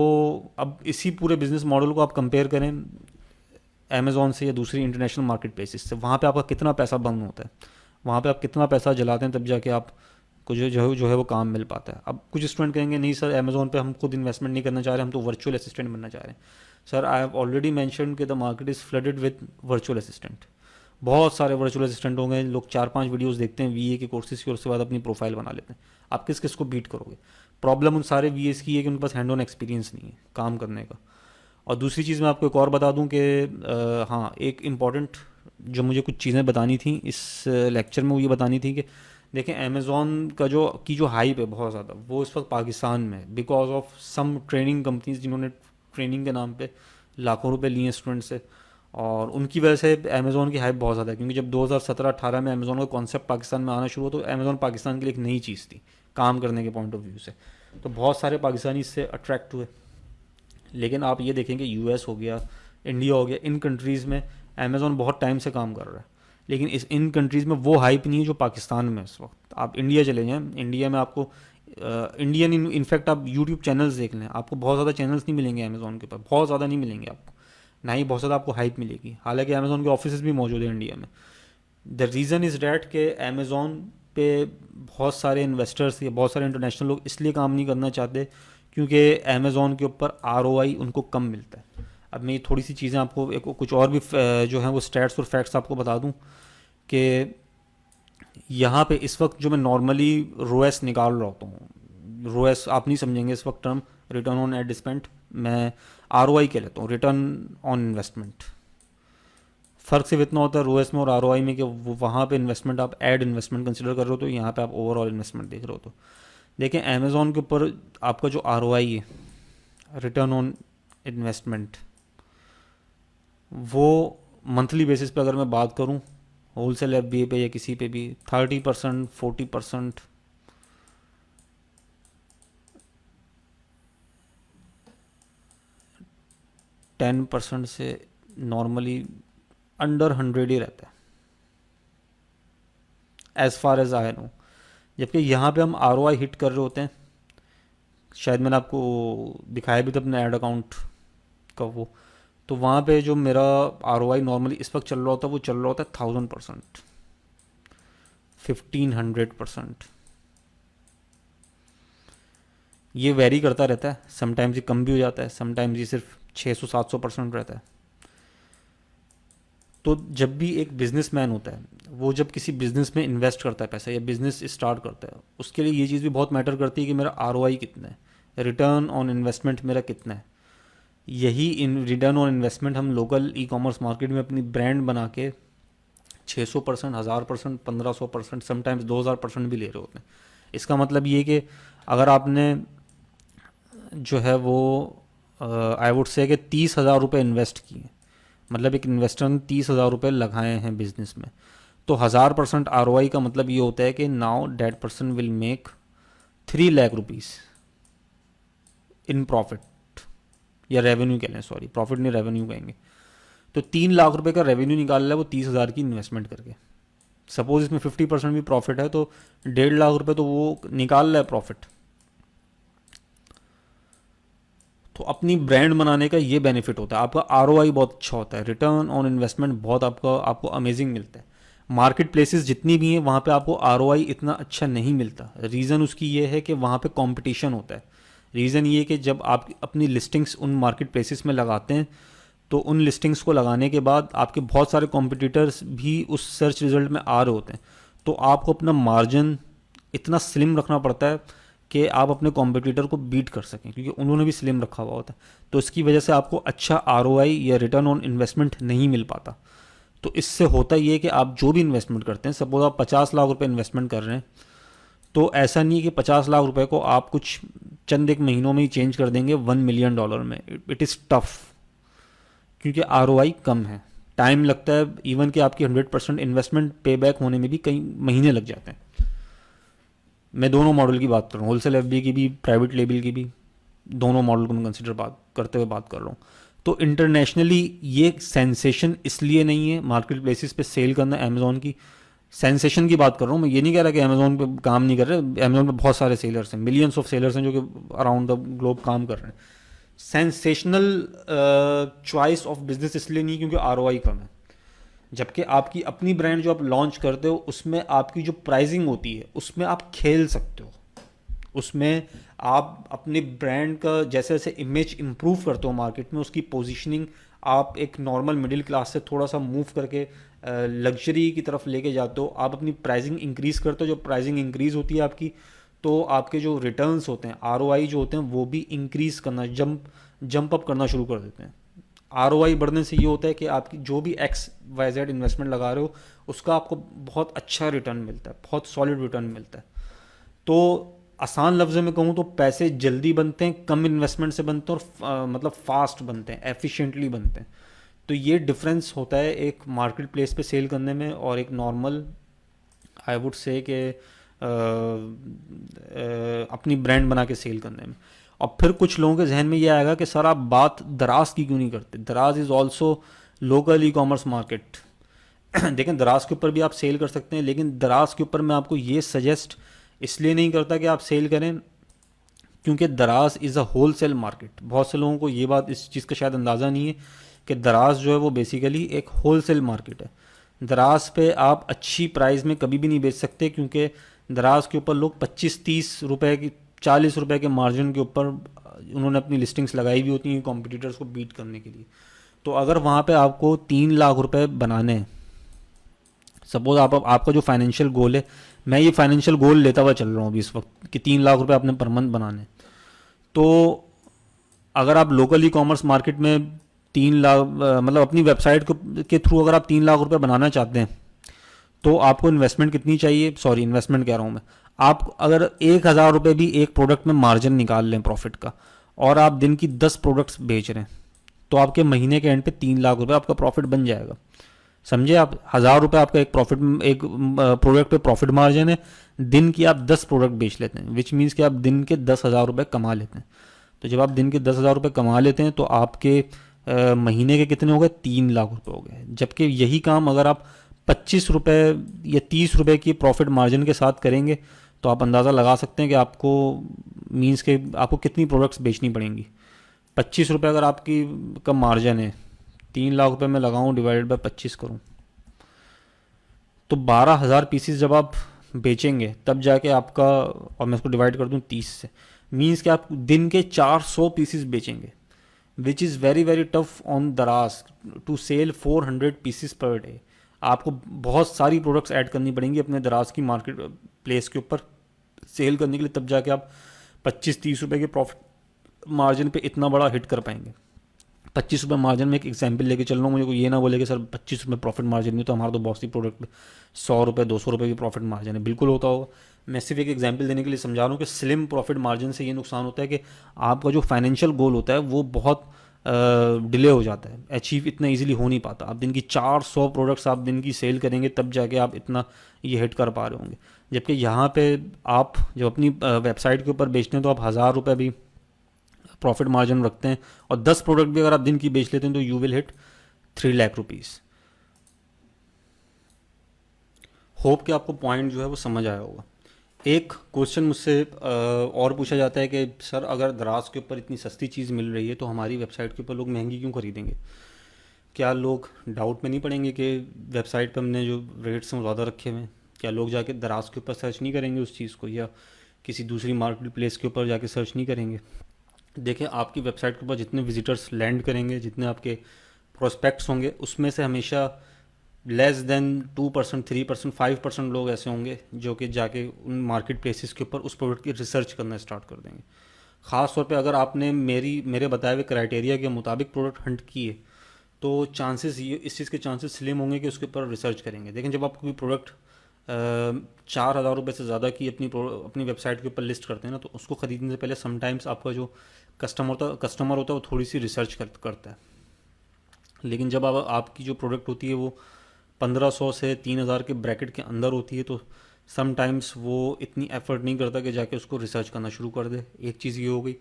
अब इसी पूरे बिजनेस मॉडल को आप कंपेयर करें अमेज़ॉन से या दूसरी इंटरनेशनल मार्केट प्लेसेस से, वहाँ पे आपका कितना पैसा बर्न होता है, वहाँ पे आप कितना पैसा जलाते हैं, तब जाके आप को जो है वो काम मिल पाता है। अब कुछ स्टूडेंट कहेंगे नहीं सर अमेज़ॉन पे हम खुद इन्वेस्टमेंट नहीं करना चाह रहे, हम तो वर्चुअल असिस्टेंट बनना चाह रहे हैं। Sir I have already mention कि the market is flooded with virtual assistant. बहुत सारे वर्चुअल असिस्टेंट होंगे, लोग 4-5 वीडियोस देखते हैं वीए के कोर्सेज की और उसके बाद अपनी प्रोफाइल बना लेते हैं। आप किस किस को बीट करोगे? प्रॉब्लम उन सारे वीएस की है कि उनके पास हैंड ऑन एक्सपीरियंस नहीं है काम करने का। और दूसरी चीज़ मैं आपको एक और बता दूं कि हाँ, एक इम्पॉर्टेंट जो मुझे कुछ चीज़ें बतानी थी इस लेक्चर में, वो ये बतानी थी कि देखें अमेज़ॉन का जो हाइप है बहुत ज़्यादा, वो इस वक्त पाकिस्तान में because of some training companies जिन्होंने ट्रेनिंग के नाम पे लाखों रुपए लिए स्टूडेंट से, और उनकी वजह से अमेज़ॉन की हाइप बहुत ज़्यादा है। क्योंकि जब 2017-18 में अमेज़ॉन का कॉन्सेप्ट पाकिस्तान में आना शुरू हुआ तो अमेज़ॉन पाकिस्तान के लिए एक नई चीज़ थी काम करने के पॉइंट ऑफ व्यू से, तो बहुत सारे पाकिस्तानी इससे अट्रैक्ट हुए। लेकिन आप ये देखें कि यूएस हो गया, इंडिया हो गया, इन कंट्रीज़ में अमेज़ॉन बहुत टाइम से काम कर रहा है, लेकिन इन कंट्रीज़ में वो हाइप नहीं है जो पाकिस्तान में इस वक्त। आप इंडिया चले जाएँ, इंडिया में आपको इंडियन इनफैक्ट आप यूट्यूब चैनल्स देख लें, आपको बहुत ज़्यादा चैनल्स नहीं मिलेंगे अमेज़ॉन के ऊपर, बहुत ज़्यादा नहीं मिलेंगे आपको, ना ही बहुत ज़्यादा आपको हाइप मिलेगी। हालांकि अमेज़ॉन के ऑफिस भी मौजूद है इंडिया में। द रीज़न इज़ डैट कि अमेज़ॉन पे बहुत सारे इन्वेस्टर्स या बहुत सारे इंटरनेशनल लोग इसलिए काम नहीं करना चाहते क्योंकि अमेज़ॉन के ऊपर ROI उनको कम मिलता है। अब मैं ये थोड़ी सी चीज़ें आपको एक कुछ और भी जो हैं वो स्टैट्स और फैक्ट्स आपको बता दूं कि यहाँ पे इस वक्त जो मैं नॉर्मली रोएस निकाल रहा होता हूँ, रोएस आप नहीं समझेंगे इस वक्त term, return on ad spend, मैं आरओआई कह लेता हूँ, रिटर्न ऑन इन्वेस्टमेंट। फ़र्क सिर्फ इतना होता है रोएस में और आरओआई में कि वो वहाँ पे इन्वेस्टमेंट आप एड इन्वेस्टमेंट कंसिडर कर रहे हो, तो यहाँ पे आप ओवरऑल इन्वेस्टमेंट देख रहे हो। तो देखें अमेज़ॉन के ऊपर आपका जो आरओआई है, रिटर्न ऑन इन्वेस्टमेंट, वो मंथली बेसिस पे अगर मैं बात करूँ होलसेल एफबीए पे या किसी पे भी 30%, 40%, 10% से नॉर्मली अंडर 100 ही रहता है as far as I know. जबकि यहाँ पे हम आर हिट कर रहे होते हैं, शायद मैंने आपको दिखाया भी था अपने ऐड अकाउंट का वो, तो वहाँ पे जो मेरा आर नॉर्मली इस वक्त चल रहा होता है वो चल रहा होता है 1000%, 1500%। ये वेरी करता रहता है, समटाइम्स ये कम भी हो जाता है, समटाइम्स ये सिर्फ 600-700% रहता है। तो जब भी एक बिजनेसमैन होता है वो जब किसी बिजनेस में इन्वेस्ट करता है पैसा या बिजनेस स्टार्ट करता है, उसके लिए ये चीज़ भी बहुत मैटर करती है कि मेरा आरओआई कितना है, रिटर्न ऑन इन्वेस्टमेंट मेरा कितना है। यही इन रिटर्न ऑन इन्वेस्टमेंट हम लोकल ई कॉमर्स मार्केट में अपनी ब्रांड बना के 600%, 1000%, 1500%, समटाइम्स 2000% भी ले रहे होते हैं। इसका मतलब ये कि अगर आपने जो है वो आई वुड से कि 30,000 रुपये इन्वेस्ट किए, मतलब एक इन्वेस्टर ने 30,000 रुपये लगाए हैं बिजनेस में, तो 1000% आर का मतलब ये होता है कि now that person will make 3 lakh rupees in profit, या रेवेन्यू कह लें, सॉरी प्रॉफिट नहीं रेवेन्यू कहेंगे। तो 3 लाख रुपए का रेवेन्यू निकाल रहा है वो 30,000 की इन्वेस्टमेंट करके। सपोज इसमें 50% भी प्रॉफिट है तो 1.5 लाख रुपए तो वो निकाल रहा है प्रॉफिट। तो अपनी ब्रांड बनाने का ये बेनिफिट होता है, आपका आरओआई बहुत अच्छा होता है, रिटर्न ऑन इन्वेस्टमेंट बहुत आपको अमेजिंग मिलता है। मार्केट प्लेसेस जितनी भी हैं वहाँ पे आपको आरओआई इतना अच्छा नहीं मिलता। रीज़न उसकी ये है कि वहाँ पे कंपटीशन होता है। रीज़न ये कि जब आप अपनी लिस्टिंग्स उन मार्केट प्लेसेस में लगाते हैं तो उन लिस्टिंग्स को लगाने के बाद आपके बहुत सारे कॉम्पिटिटर्स भी उस सर्च रिजल्ट में आ रहे होते हैं, तो आपको अपना मार्जिन इतना स्लिम रखना पड़ता है कि आप अपने कॉम्पिटिटर को बीट कर सकें, क्योंकि उन्होंने भी स्लिम रखा हुआ होता है। तो इसकी वजह से आपको अच्छा आरओआई या रिटर्न ऑन इन्वेस्टमेंट नहीं मिल पाता। तो इससे होता ये है कि आप जो भी इन्वेस्टमेंट करते हैं, सपोज आप 50 लाख रुपए इन्वेस्टमेंट कर रहे हैं, तो ऐसा नहीं है कि 50 लाख रुपए को आप कुछ चंद एक महीनों में ही चेंज कर देंगे $1 मिलियन में। इट इज़ टफ, क्योंकि आरओआई कम है, टाइम लगता है। इवन कि आपकी 100% इन्वेस्टमेंट पे बैक होने में भी कई महीने लग जाते हैं। मैं दोनों मॉडल की बात कर रहा हूँ, होलसेल एफबी की भी, प्राइवेट लेबल की भी, दोनों मॉडल को मैं कंसिडर बात करते हुए बात कर रहा हूँ। तो इंटरनेशनली ये सेंसेशन इसलिए नहीं है मार्केट प्लेसेस पे सेल करना अमेज़ॉन की, सेंसेशन की बात कर रहा हूँ मैं, ये नहीं कह रहा कि अमेज़ॉन पे काम नहीं कर रहे। अमेज़ॉन पे बहुत सारे सेलर्स हैं, मिलियंस ऑफ सेलर्स हैं जो कि अराउंड द ग्लोब काम कर रहे हैं। सेंसेशनल चॉइस ऑफ बिजनेस इसलिए नहीं क्योंकि आरओआई कम है। जबकि आपकी अपनी ब्रांड जो आप लॉन्च करते हो उसमें आपकी जो प्राइसिंग होती है उसमें आप खेल सकते हो, उसमें आप अपने ब्रांड का जैसे जैसे इमेज इम्प्रूव करते हो मार्केट में, उसकी पोजीशनिंग आप एक नॉर्मल मिडिल क्लास से थोड़ा सा मूव करके लग्जरी की तरफ लेके जाते हो। आप अपनी प्राइसिंग इंक्रीज़ करते हो, जो प्राइसिंग इंक्रीज़ होती है आपकी, तो आपके जो रिटर्न्स होते हैं, आरओआई जो होते हैं, वो भी इंक्रीज़ करना, जंप अप करना शुरू कर देते हैं। आरओआई बढ़ने से ये होता है कि आपकी जो भी एक्स वाई जेड इन्वेस्टमेंट लगा रहे हो उसका आपको बहुत अच्छा रिटर्न मिलता है, बहुत सॉलिड रिटर्न मिलता है। तो आसान लफ्ज़ में कहूँ तो पैसे जल्दी बनते हैं, कम इन्वेस्टमेंट से बनते हैं, और मतलब फास्ट बनते हैं, एफिशिएंटली बनते हैं। तो ये डिफरेंस होता है एक मार्केट प्लेस पे सेल करने में और एक नॉर्मल आई वुड से कि अपनी ब्रांड बना के सेल करने में। और फिर कुछ लोगों के जहन में ये आएगा कि सर आप बात दराज की क्यों नहीं करते, दराज is also local e commerce market. देखें दराज के ऊपर भी आप सेल कर सकते हैं, लेकिन दराज के ऊपर मैं आपको ये सजेस्ट इसलिए नहीं करता कि आप सेल करें क्योंकि Daraz is a wholesale market. बहुत से लोगों को ये बात, इस चीज़ का शायद अंदाज़ा नहीं है कि दराज जो है वो बेसिकली एक होल सेल मार्केट है। दराज पे आप अच्छी प्राइस में कभी भी नहीं बेच सकते, क्योंकि दराज के ऊपर लोग 25-30 रुपए की, 40 रुपए के मार्जिन के ऊपर उन्होंने अपनी लिस्टिंग्स लगाई भी होती हैं कॉम्पिटिटर्स को बीट करने के लिए। तो अगर वहाँ पे आपको 3 लाख रुपए बनाने हैं, सपोज आपका जो फाइनेंशियल गोल है, मैं ये फाइनेंशियल गोल लेता हुआ चल रहा हूँ अभी इस वक्त कि 3 लाख रुपए आपने पर मंथ बनाने हैं। तो अगर आप लोकल ई कॉमर्स मार्केट में 3 लाख मतलब अपनी वेबसाइट के थ्रू अगर आप 3 लाख रुपए बनाना चाहते हैं, तो आपको इन्वेस्टमेंट कितनी चाहिए, सॉरी इन्वेस्टमेंट कह रहा हूँ मैं, आप अगर 1,000 रुपये भी एक प्रोडक्ट में मार्जिन निकाल लें प्रॉफिट का, और आप दिन की 10 प्रोडक्ट्स बेच रहे हैं, तो आपके महीने के एंड पे 3 लाख रुपए आपका प्रॉफिट बन जाएगा। समझे आप, 1,000 रुपये आपका एक प्रोडक्ट पे प्रॉफिट मार्जिन है, दिन की आप 10 प्रोडक्ट बेच लेते हैं, विच मीन्स कि आप दिन के 10,000 रुपये कमा लेते हैं। तो जब आप दिन के 10,000 रुपये कमा लेते हैं तो आपके महीने के कितने हो गए, 3 लाख रुपये हो गए। जबकि यही काम अगर आप 25 रुपये या 30 रुपये की प्रॉफिट मार्जिन के साथ करेंगे, तो आप अंदाज़ा लगा सकते हैं कि आपको मीन्स के आपको कितनी प्रोडक्ट्स बेचनी पड़ेंगी। 25 रुपये अगर आपकी का मार्जिन है, 3 लाख रुपये में लगाऊं डिवाइडेड बाय 25 करूं, तो 12,000 पीसीस जब आप बेचेंगे तब जाके आपका, और मैं इसको डिवाइड कर दूं 30 से, मीन्स कि आप दिन के 400 पीसीस बेचेंगे, which is very very tough on Daraz to sell 400 pieces per day. आपको बहुत सारी प्रोडक्ट्स ऐड करनी पड़ेंगी अपने दराज की मार्केट प्लेस के ऊपर सेल करने के लिए, तब जाके आप 25-30 रुपये के प्रॉफिट मार्जिन पे इतना बड़ा हिट कर पाएंगे। 25 रुपये मार्जिन में एक एग्जांपल लेके चल रहा हूँ, मुझे कोई ये ना बोले कि सर 25 रुपये प्रॉफिट मार्जिन नहीं, तो हमारा तो बहुत सी प्रोडक्ट पे 100 रुपये 200 रुपये की प्रॉफिट मार्जिन है, बिल्कुल होता होगा। मैं सिर्फ एक एग्जांपल देने के लिए समझा रहा हूँ कि स्लिम प्रॉफिट मार्जिन से ये नुकसान होता है कि आपका जो फाइनेंशियल गोल होता है वो बहुत डिले हो जाता है, अचीव इतना इजीली हो नहीं पाता। आप दिन की 400 प्रोडक्ट्स आप दिन की सेल करेंगे तब जाके आप इतना ये हिट कर पा रहे होंगे। जबकि यहाँ पे आप जब अपनी वेबसाइट के ऊपर बेचते हैं तो आप 1,000 रुपये भी प्रॉफिट मार्जिन रखते हैं, और 10 प्रोडक्ट भी अगर आप दिन की बेच लेते हैं तो you will hit 3 lakh rupees. Hope कि आपको पॉइंट जो है वो समझ आया होगा। एक क्वेश्चन मुझसे और पूछा जाता है कि सर अगर दराज के ऊपर इतनी सस्ती चीज़ मिल रही है तो हमारी वेबसाइट के ऊपर लोग महंगी क्यों खरीदेंगे? क्या लोग डाउट में नहीं पड़ेंगे कि वेबसाइट पर हमने जो रेट्स हैं वो ज़्यादा रखे हुए हैं? क्या लोग जाके दराज के ऊपर सर्च नहीं करेंगे उस चीज़ को, या किसी दूसरी मार्केट प्लेस के ऊपर जाके सर्च नहीं करेंगे? देखिए, आपकी वेबसाइट के ऊपर जितने विजिटर्स लैंड करेंगे, जितने आपके प्रोस्पेक्ट्स होंगे, उसमें से हमेशा लेस देन 2%, 3%, 5% लोग ऐसे होंगे जो कि जाके उन मार्केट प्लेसेस के ऊपर उस प्रोडक्ट की रिसर्च करना स्टार्ट कर देंगे। ख़ास तौर पे अगर आपने मेरे बताए हुए क्राइटेरिया के मुताबिक प्रोडक्ट हंट किए, तो चांसेस ये इस चीज़ के चांसेस स्लिम होंगे कि उसके ऊपर रिसर्च करेंगे। लेकिन जब आप कोई प्रोडक्ट 4,000 रुपये से ज़्यादा की अपनी वेबसाइट के ऊपर लिस्ट करते हैं ना, तो उसको ख़रीदने से पहले समटाइम्स आपका जो कस्टमर होता है वो थोड़ी सी रिसर्च करता है। लेकिन जब आपकी जो प्रोडक्ट होती है वो 1,500 से 3,000 के ब्रैकेट के अंदर होती है, तो समटाइम्स वो इतनी एफर्ट नहीं करता कि जाके उसको रिसर्च करना शुरू कर दे। एक चीज़ ये हो गई,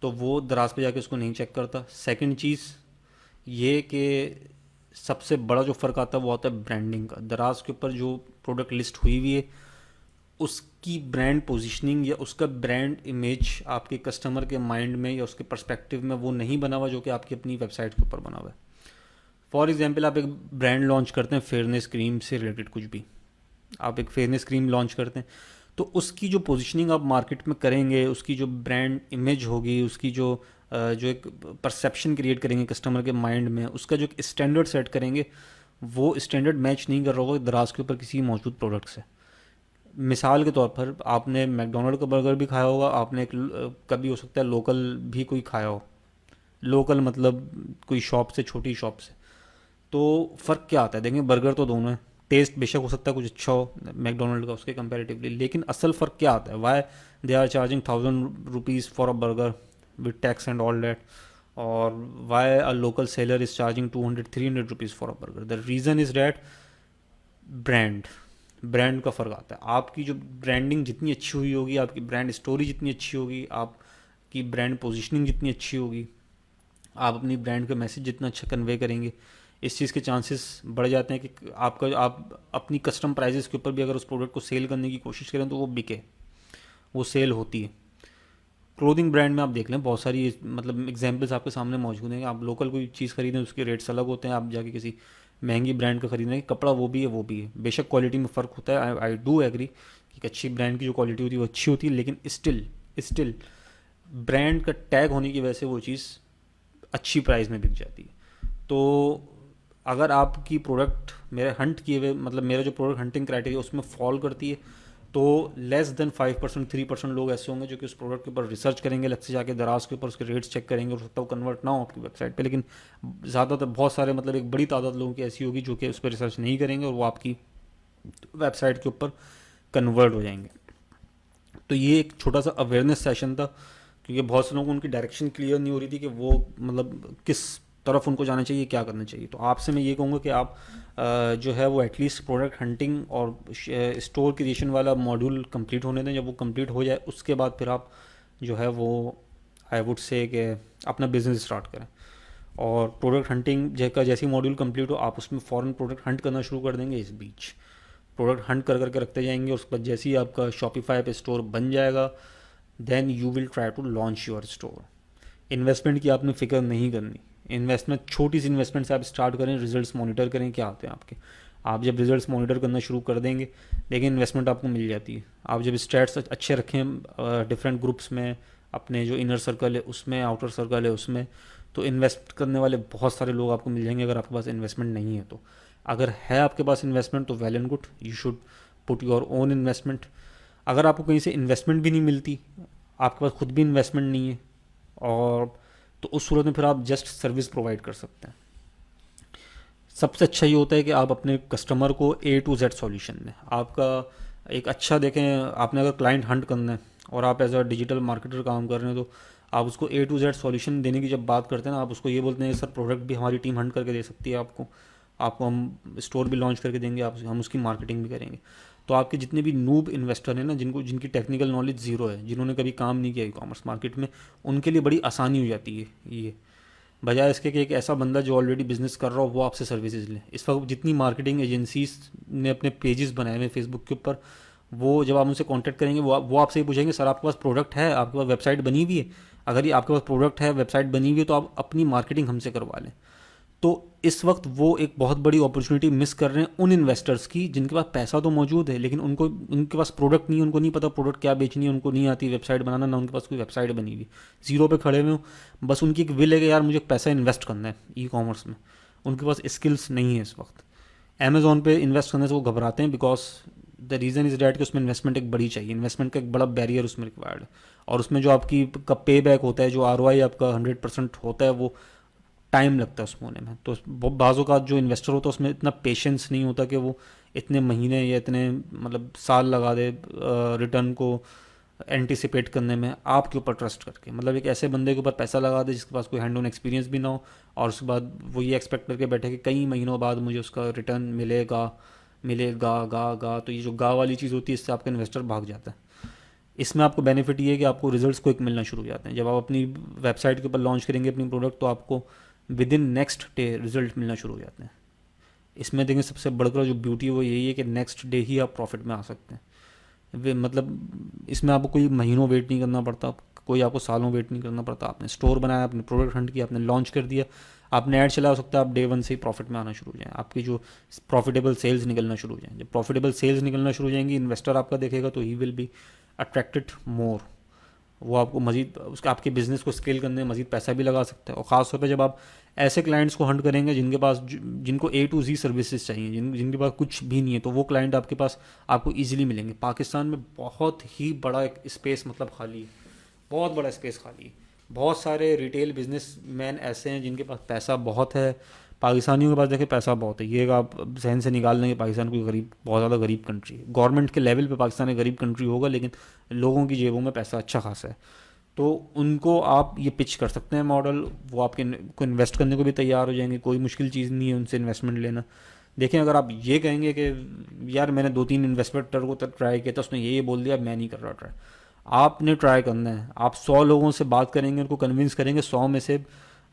तो वो दराज पे जाके उसको नहीं चेक करता। सेकंड चीज़ ये कि सबसे बड़ा जो फ़र्क आता है वो आता है ब्रांडिंग का। दराज के ऊपर जो प्रोडक्ट लिस्ट हुई हुई है उसकी ब्रांड पोजीशनिंग या उसका ब्रांड इमेज आपके कस्टमर के माइंड में या उसके पर्सपेक्टिव में वो नहीं बना हुआ जो कि आपकी अपनी वेबसाइट के ऊपर बना हुआ है। फॉर एग्जांपल, आप एक ब्रांड लॉन्च करते हैं फेयरनेस क्रीम से रिलेटेड, कुछ भी आप एक फेयरनेस क्रीम लॉन्च करते हैं, तो उसकी जो पोजीशनिंग आप मार्केट में करेंगे, उसकी जो ब्रांड इमेज होगी, उसकी जो एक परसेप्शन क्रिएट करेंगे कस्टमर के माइंड में, उसका जो एक स्टैंडर्ड सेट करेंगे, वो स्टैंडर्ड मैच नहीं कर रहा होगा दराज के ऊपर किसी मौजूद प्रोडक्ट से। मिसाल के तौर पर आपने मैकडोनल्ड का बर्गर भी खाया होगा, आपने कभी हो सकता है लोकल भी कोई खाया हो, लोकल मतलब कोई शॉप से, छोटी शॉप से। तो फ़र्क क्या आता है? देखेंगे बर्गर तो दोनों है, टेस्ट बेशक हो सकता है कुछ अच्छा हो मैकडोनल्ड का उसके कंपैरेटिवली, लेकिन असल फ़र्क क्या आता है? Why they are charging 1,000 rupees for a burger with tax and all that, और why a local seller is charging 200-300 rupees for a burger? The reason is that brand का फ़र्क आता है। आपकी जो ब्रांडिंग जितनी अच्छी हुई होगी, आपकी ब्रांड स्टोरी जितनी अच्छी होगी, आपकी ब्रांड पोजीशनिंग जितनी अच्छी होगी, आप अपनी ब्रांड का मैसेज जितना अच्छा कन्वे करेंगे, इस चीज़ के चांसेस बढ़ जाते हैं कि आप अपनी कस्टम प्राइजेस के ऊपर भी अगर उस प्रोडक्ट को सेल करने की कोशिश करें तो वो बिके, वो सेल होती है। क्लोथिंग ब्रांड में आप देख लें, बहुत सारी मतलब एग्जांपल्स आपके सामने मौजूद हैं। आप लोकल कोई चीज़ खरीदें उसके रेट्स अलग होते हैं, आप जाके किसी महंगी ब्रांड का खरीदें, कपड़ा वो भी है वो भी है, बेशक क्वालिटी में फ़र्क होता है। आई डू एग्री कि अच्छी ब्रांड की जो क्वालिटी होती है वो अच्छी होती है, लेकिन स्टिल ब्रांड का टैग होने की वजह से वो चीज़ अच्छी प्राइस में बिक जाती है। तो अगर आपकी प्रोडक्ट मेरे हंट किए हुए, मतलब मेरा जो प्रोडक्ट हंटिंग क्राइटेरिया उसमें फॉल करती है, तो लेस देन 5%, 3% लोग ऐसे होंगे जो कि उस प्रोडक्ट के ऊपर रिसर्च करेंगे, अलग से जाके दराज के ऊपर उसके रेट्स चेक करेंगे, और सकता है वो कन्वर्ट ना हो आपकी वेबसाइट पे, लेकिन ज़्यादातर बहुत सारे, मतलब एक बड़ी तादाद लोगों की ऐसी होगी जो कि उस पर रिसर्च नहीं करेंगे और वो आपकी वेबसाइट के ऊपर कन्वर्ट हो जाएंगे। तो ये एक छोटा सा अवेयरनेस सेशन था, क्योंकि बहुत से लोगों को उनकी डायरेक्शन क्लियर नहीं हो रही थी कि वो मतलब किस तरफ उनको जाना चाहिए, क्या करना चाहिए। तो आपसे मैं ये कहूँगा कि आप जो है वो एटलीस्ट प्रोडक्ट हंटिंग और स्टोर क्रिएशन वाला मॉड्यूल कंप्लीट होने दें। जब वो कंप्लीट हो जाए उसके बाद फिर आप जो है वो आई वुड से कि अपना बिजनेस स्टार्ट करें। और प्रोडक्ट हंटिंग का जैसे मॉड्यूल कंप्लीट हो, आप उसमें फ़ॉरन प्रोडक्ट हंट करना शुरू कर देंगे। इस बीच प्रोडक्ट हंट कर करके रखते जाएंगे, उसके बाद जैसे ही आपका शॉपिफाई पे स्टोर बन जाएगा, then you will try to launch your store. Investment की आपने फिक्र नहीं करनी। इन्वेस्टमेंट, छोटी सी इन्वेस्टमेंट से आप स्टार्ट करें, रिजल्ट्स मॉनिटर करें क्या आते हैं आपके। आप जब रिजल्ट्स मॉनिटर करना शुरू कर देंगे, लेकिन इन्वेस्टमेंट आपको मिल जाती है। आप जब स्टैट्स अच्छे रखें डिफरेंट ग्रुप्स में, अपने जो इनर सर्कल है उसमें, आउटर सर्कल है उसमें, तो इन्वेस्ट करने वाले बहुत सारे लोग आपको मिल जाएंगे। अगर आपके पास इन्वेस्टमेंट नहीं है तो, अगर है आपके पास इन्वेस्टमेंट तो well and good, you should put your own investment. अगर आपको कहीं से इन्वेस्टमेंट भी नहीं मिलती, आपके पास खुद भी इन्वेस्टमेंट नहीं है, और तो उस सूरत में फिर आप जस्ट सर्विस प्रोवाइड कर सकते हैं। सबसे अच्छा ये होता है कि आप अपने कस्टमर को A to Z सॉल्यूशन दें। आपका एक अच्छा देखें, आपने अगर क्लाइंट हंट करना है और आप एज अ डिजिटल मार्केटर काम कर रहे हैं, तो आप उसको A to Z सॉल्यूशन देने की जब बात करते हैं ना, आप उसको ये बोलते हैं सर प्रोडक्ट भी हमारी टीम हंट करके दे सकती है आपको, आपको हम स्टोर भी लॉन्च करके देंगे, आप हम उसकी मार्केटिंग भी करेंगे। तो आपके जितने भी नूब इन्वेस्टर हैं ना, जिनकी टेक्निकल नॉलेज ज़ीरो है, जिन्होंने कभी काम नहीं किया ई कॉमर्स मार्केट में, उनके लिए बड़ी आसानी हो जाती है ये, बजाय इसके कि एक ऐसा बंदा जो ऑलरेडी बिजनेस कर रहा हो वो आपसे सर्विसेज ले। इस वक्त जितनी मार्केटिंग एजेंसीज ने अपने पेजेस बनाए हुए फेसबुक के ऊपर, वो जब आप उनसे कांटेक्ट करेंगे, वो आपसे ये पूछेंगे सर आपके पास प्रोडक्ट है, आपके पास वेबसाइट बनी हुई है। अगर ये आपके पास प्रोडक्ट है, वेबसाइट बनी हुई है, तो आप अपनी मार्केटिंग हमसे करवा लें। तो इस वक्त वो एक बहुत बड़ी अपॉर्चुनिटी मिस कर रहे हैं उन इन्वेस्टर्स की जिनके पास पैसा तो मौजूद है, लेकिन उनके पास प्रोडक्ट नहीं है, उनको नहीं पता प्रोडक्ट क्या बेचनी है, उनको नहीं आती वेबसाइट बनाना, ना उनके पास कोई वेबसाइट बनी हुई, जीरो पे खड़े हुए हो। बस उनकी एक विल है कि यार मुझे पैसा इन्वेस्ट करना है ई कॉमर्स में, उनके पास स्किल्स नहीं है इस वक्त। अमेजोन पे इन्वेस्ट करने से वो घबराते हैं, because the reason is that कि उसमें इन्वेस्टमेंट एक बड़ी चाहिए, इन्वेस्टमेंट का एक बड़ा बैरियर उसमें रिक्वायर्ड है। और उसमें जो आपकी का पे बैक होता है, जो ROI आपका 100% होता है, वो टाइम लगता है उसमें होने में। तो बाज़ों का जो इन्वेस्टर होता है उसमें इतना पेशेंस नहीं होता कि वो इतने महीने या इतने मतलब साल लगा दे रिटर्न को एंटिसिपेट करने में आपके ऊपर ट्रस्ट करके। मतलब एक ऐसे बंदे के ऊपर पैसा लगा दे जिसके पास कोई हैंड ऑन एक्सपीरियंस भी ना हो, और उसके बाद वो ये एक्सपेक्ट करके बैठे कि कई महीनों बाद मुझे उसका रिटर्न मिलेगा, मिलेगा गा गा। तो ये जो गा वाली चीज़ होती है, इससे आपका इन्वेस्टर भाग जाता है। इसमें आपको बेनिफिट ये है कि आपको रिजल्ट्स क्विक मिलना शुरू हो जाते हैं। जब आप अपनी वेबसाइट के ऊपर लॉन्च करेंगे अपनी प्रोडक्ट, तो आपको with in next day result मिलना शुरू हो जाते हैं। इसमें देखें सबसे बढ़कर जो ब्यूटी है वो यही है कि नेक्स्ट डे ही आप प्रॉफिट में आ सकते हैं। मतलब इसमें आपको कोई महीनों वेट नहीं करना पड़ता, कोई आपको सालों वेट नहीं करना पड़ता। आपने स्टोर बनाया, आपने प्रोडक्ट हंट किया, आपने लॉन्च कर दिया, आपने ऐड चला, हो सकता है आप डे 1 से ही प्रॉफिट में आना शुरू हो जाए, आपकी जो प्रॉफिटेबल सेल्स निकलना शुरू हो जाए। जब प्रॉफिटेबल सेल्स निकलना शुरू हो जाएंगी, इन्वेस्टर आपका देखेगा तो ही विल बी अट्रैक्टेड मोर। वो आपको मजीद उसका आपके बिजनेस को स्केल करने में मजीद पैसा भी लगा सकता है। और ख़ासतौर पे जब आप ऐसे क्लाइंट्स को हंट करेंगे जिनको A to Z सर्विसेज चाहिए, जिनके पास कुछ भी नहीं है, तो वो क्लाइंट आपके पास आपको इजीली मिलेंगे। पाकिस्तान में बहुत ही बड़ा एक स्पेस मतलब खाली है, बहुत बड़ा स्पेस खाली है। बहुत सारे रिटेल बिजनेस मैन ऐसे हैं जिनके पास पैसा बहुत है। पाकिस्तानियों के पास देखिए पैसा बहुत है, ये आप जहन से निकाल देंगे पाकिस्तान कोई गरीब, बहुत ज़्यादा गरीब कंट्री है। गवर्नमेंट के लेवल पे पाकिस्तान एक गरीब कंट्री होगा, लेकिन लोगों की जेबों में पैसा अच्छा खासा है। तो उनको आप ये पिच कर सकते हैं मॉडल, वो आपके को इन्वेस्ट करने को भी तैयार हो जाएंगे। कोई मुश्किल चीज़ नहीं है उनसे इन्वेस्टमेंट लेना। देखें, अगर आप ये कहेंगे कि यार मैंने 2-3 इन्वेस्टर को तक ट्राई किया था, उसने ये बोल दिया, मैं नहीं कर रहा ट्राई। आपने ट्राई करना है। आप 100 लोगों से बात करेंगे, उनको कन्विंस करेंगे, 100 में से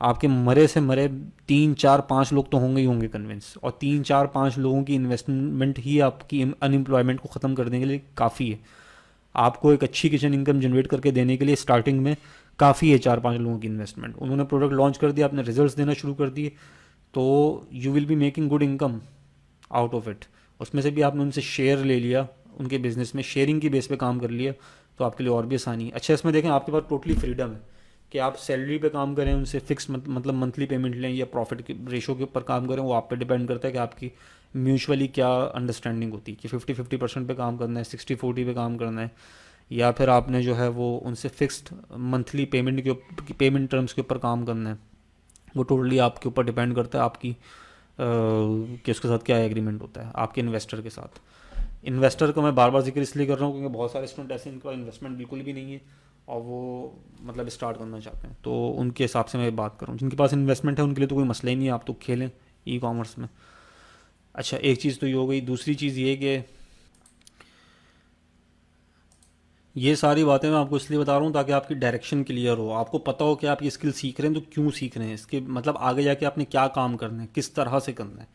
आपके मरे से मरे 3-4-5 लोग तो होंगे ही होंगे कन्विंस, और 3-4-5 लोगों की इन्वेस्टमेंट ही आपकी अनएम्प्लॉयमेंट को ख़त्म कर देंगे, लिए काफ़ी है। आपको एक अच्छी किचन इनकम जनरेट करके देने के लिए स्टार्टिंग में काफ़ी है 4-5 लोगों की इन्वेस्टमेंट। उन्होंने प्रोडक्ट लॉन्च कर दिया, आपने रिजल्ट्स देना शुरू कर दिए, तो you will be making good income out of it. उसमें से भी आपने उनसे शेयर ले लिया, उनके बिजनेस में शेयरिंग की बेस पे काम कर लिया, तो आपके लिए और भी आसानी है। अच्छा, इसमें देखें आपके पास टोटली फ्रीडम है कि आप सैलरी पे काम करें, उनसे फिक्स मतलब मंथली पेमेंट लें, या प्रॉफिट के रेशो के ऊपर काम करें, वो आप पे डिपेंड करता है कि आपकी म्यूचुअली क्या अंडरस्टैंडिंग होती है कि 50-50% पे काम करना है, 60-40 पे काम करना है, या फिर आपने जो है वो उनसे फिक्स्ड मंथली पेमेंट टर्म्स के ऊपर काम करना है। वो टोटली आपके ऊपर डिपेंड करता है आपकी कि उसके साथ क्या एग्रीमेंट होता है आपके इन्वेस्टर के साथ। इन्वेस्टर को मैं बार बार जिक्र इसलिए कर रहा हूँ क्योंकि बहुत सारे स्टूडेंट ऐसे इनका इन्वेस्टमेंट बिल्कुल भी नहीं है और वो मतलब स्टार्ट करना चाहते हैं, तो उनके हिसाब से मैं बात करूँ। जिनके पास इन्वेस्टमेंट है उनके लिए तो कोई मसला ही नहीं है, आप तो खेलें ई कॉमर्स में। अच्छा, एक चीज़ तो ये हो गई। दूसरी चीज़ ये कि ये सारी बातें मैं आपको इसलिए बता रहा हूँ ताकि आपकी डायरेक्शन क्लियर हो, आपको पता हो कि आप ये स्किल सीख रहे हैं तो क्यों सीख रहे हैं, इसके मतलब आगे जाके आपने क्या काम करना है, किस तरह से करना है,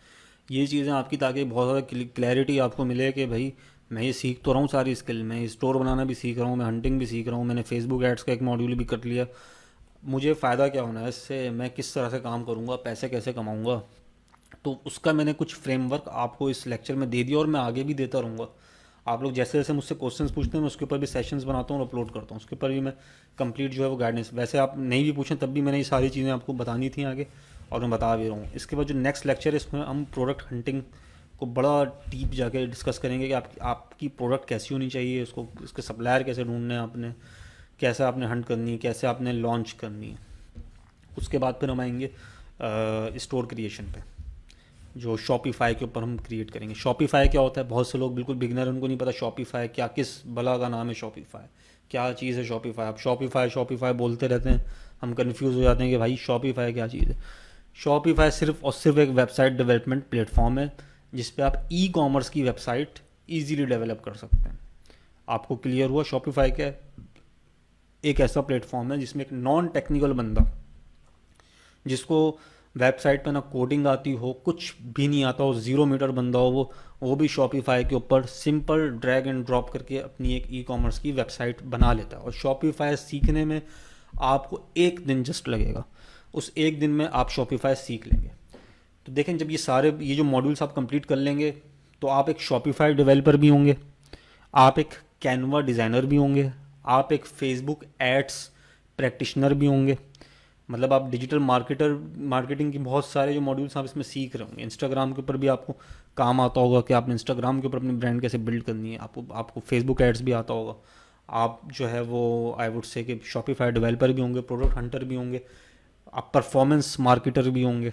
ये चीज़ें आपकी, ताकि बहुत ज़्यादा क्लैरिटी आपको मिले कि भाई मैं ये सीख तो रहा हूँ सारी स्किल, मैं स्टोर बनाना भी सीख रहा हूँ, मैं हंटिंग भी सीख रहा हूँ, मैंने फेसबुक एड्स का एक मॉड्यूल भी कर लिया, मुझे फ़ायदा क्या होना है इससे, मैं किस तरह से काम करूँगा, पैसे कैसे कमाऊँगा। तो उसका मैंने कुछ फ्रेमवर्क आपको इस लेक्चर में दे दिया और मैं आगे भी देता रहूँगा। आप लोग जैसे जैसे मुझसे क्वेश्चंस पूछते हैं मैं उसके ऊपर भी सेशंस बनाता हूँ और अपलोड करता हूँ, उसके ऊपर भी मैं कंप्लीट जो है वो गाइडेंस, वैसे आप नहीं भी पूछें तब भी मैंने ये सारी चीज़ें आपको बतानी थी आगे और मैं बता भी रहा हूँ। इसके बाद जो नेक्स्ट लेक्चर है इसमें हम प्रोडक्ट हंटिंग को बड़ा डीप जाके डिस्कस करेंगे कि आपकी प्रोडक्ट कैसी होनी चाहिए, उसको उसके सप्लायर कैसे ढूंढने हैं आपने, कैसे आपने हंट करनी है, कैसे आपने लॉन्च करनी है। उसके बाद फिर हम आएंगे स्टोर क्रिएशन पे, जो शॉपिफाई के ऊपर हम क्रिएट करेंगे। शॉपिफाई क्या होता है, बहुत से लोग बिल्कुल बिगनर, उनको नहीं पता शॉपिफाई क्या, किस भला का नाम है शॉपिफाई, क्या चीज़ है शॉपिफाई। आप शॉपिफाई शॉपिफाई बोलते रहते हैं, हम कंफ्यूज हो जाते हैं कि भाई शॉपिफाई क्या चीज़ है। शॉपिफाई सिर्फ और सिर्फ एक वेबसाइट डेवलपमेंट प्लेटफॉर्म है जिस पे आप ई कॉमर्स की वेबसाइट ईजीली डेवलप कर सकते हैं। आपको क्लियर हुआ शॉपिफाई क्या है? एक ऐसा प्लेटफॉर्म है जिसमें एक नॉन टेक्निकल बंदा, जिसको वेबसाइट पे ना कोडिंग आती हो, कुछ भी नहीं आता हो, 0 मीटर बंदा हो, वो भी शॉपिफाई के ऊपर सिंपल ड्रैग एंड ड्रॉप करके अपनी एक ई कॉमर्स की वेबसाइट बना लेता है। और शॉपिफाई सीखने में आपको 1 दिन जस्ट लगेगा, उस 1 दिन में आप शॉपिफाई सीख लेंगे। तो देखें, जब ये जो मॉड्यूल्स आप कंप्लीट कर लेंगे तो आप एक शॉपिफाई डेवलपर भी होंगे, आप एक कैनवा डिज़ाइनर भी होंगे, आप एक फेसबुक एड्स प्रैक्टिशनर भी होंगे। मतलब आप डिजिटल मार्केटिंग की बहुत सारे जो मॉड्यूल्स आप इसमें सीख रहे होंगे। इंस्टाग्राम के ऊपर भी आपको काम आता होगा कि आपने इंस्टाग्राम के ऊपर अपनी ब्रांड कैसे बिल्ड करनी है, आपको फेसबुक एड्स भी आता होगा। आप जो है वो आई वुड से कि शॉपिफाई डेवलपर भी होंगे, प्रोडक्ट हंटर भी होंगे, आप परफॉर्मेंस मार्केटर भी होंगे,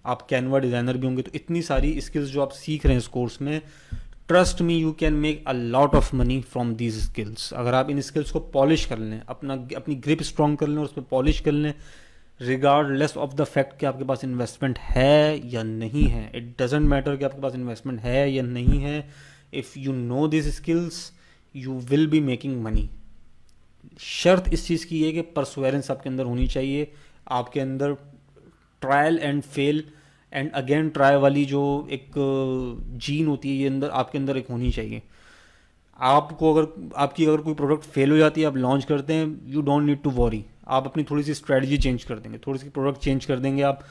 आप कैनवा डिज़ाइनर भी होंगे। तो इतनी सारी स्किल्स जो आप सीख रहे हैं इस कोर्स में, trust me you can make a lot of money from these skills. अगर आप इन स्किल्स को पॉलिश कर लें, अपनी ग्रिप स्ट्रॉन्ग कर लें और उस पर पॉलिश कर लें, रिगार्डलेस ऑफ द फैक्ट कि आपके पास इन्वेस्टमेंट है या नहीं है, इट डजेंट मैटर कि आपके पास इन्वेस्टमेंट है या नहीं है, if you know this skills you will be making money. शर्त इस चीज़ की है कि परसुवेरेंस आपके अंदर होनी चाहिए, आपके अंदर trial and fail and again try वाली जो एक जीन होती है ये अंदर आपके अंदर एक होनी चाहिए। आपको अगर कोई प्रोडक्ट फेल हो जाती है, आप लॉन्च करते हैं, you don't need to worry, आप अपनी थोड़ी सी स्ट्रेटजी चेंज कर देंगे, थोड़ी सी प्रोडक्ट चेंज कर देंगे आप,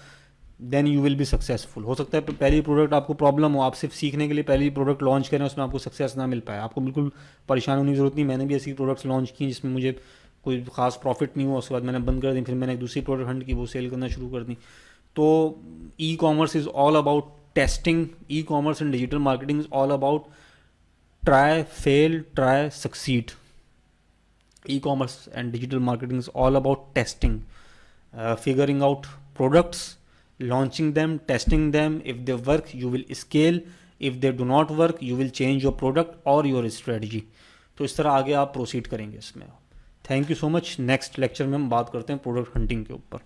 then you will be successful. हो सकता है पहली प्रोडक्ट आपको प्रॉब्लम हो, आप सिर्फ सीखने के लिए पहली प्रोडक्ट लॉन्च करें, उसमें आपको सक्सेस ना मिल पाए, आपको बिल्कुल परेशान होने की जरूरत नहीं। मैंने भी ऐसी प्रोडक्ट्स लॉन्च की जिसमें मुझे कोई खास प्रॉफिट नहीं हुआ, उसके बाद मैंने बंद कर दी, फिर मैंने एक दूसरी प्रोडक्ट हंट की, वो सेल करना शुरू कर दी। तो e commerce is all about testing, e commerce and digital marketing is all about try, fail, try, succeed. E-commerce and digital marketing is all about testing, figuring out products, launching them, testing them. If they work, you will scale. If they do not work, you will change your product or your strategy. तो इस तरह आगे आप proceed करेंगे इसमें। Thank you so much. Next lecture में हम बात करते हैं प्रोडक्ट हंटिंग के ऊपर।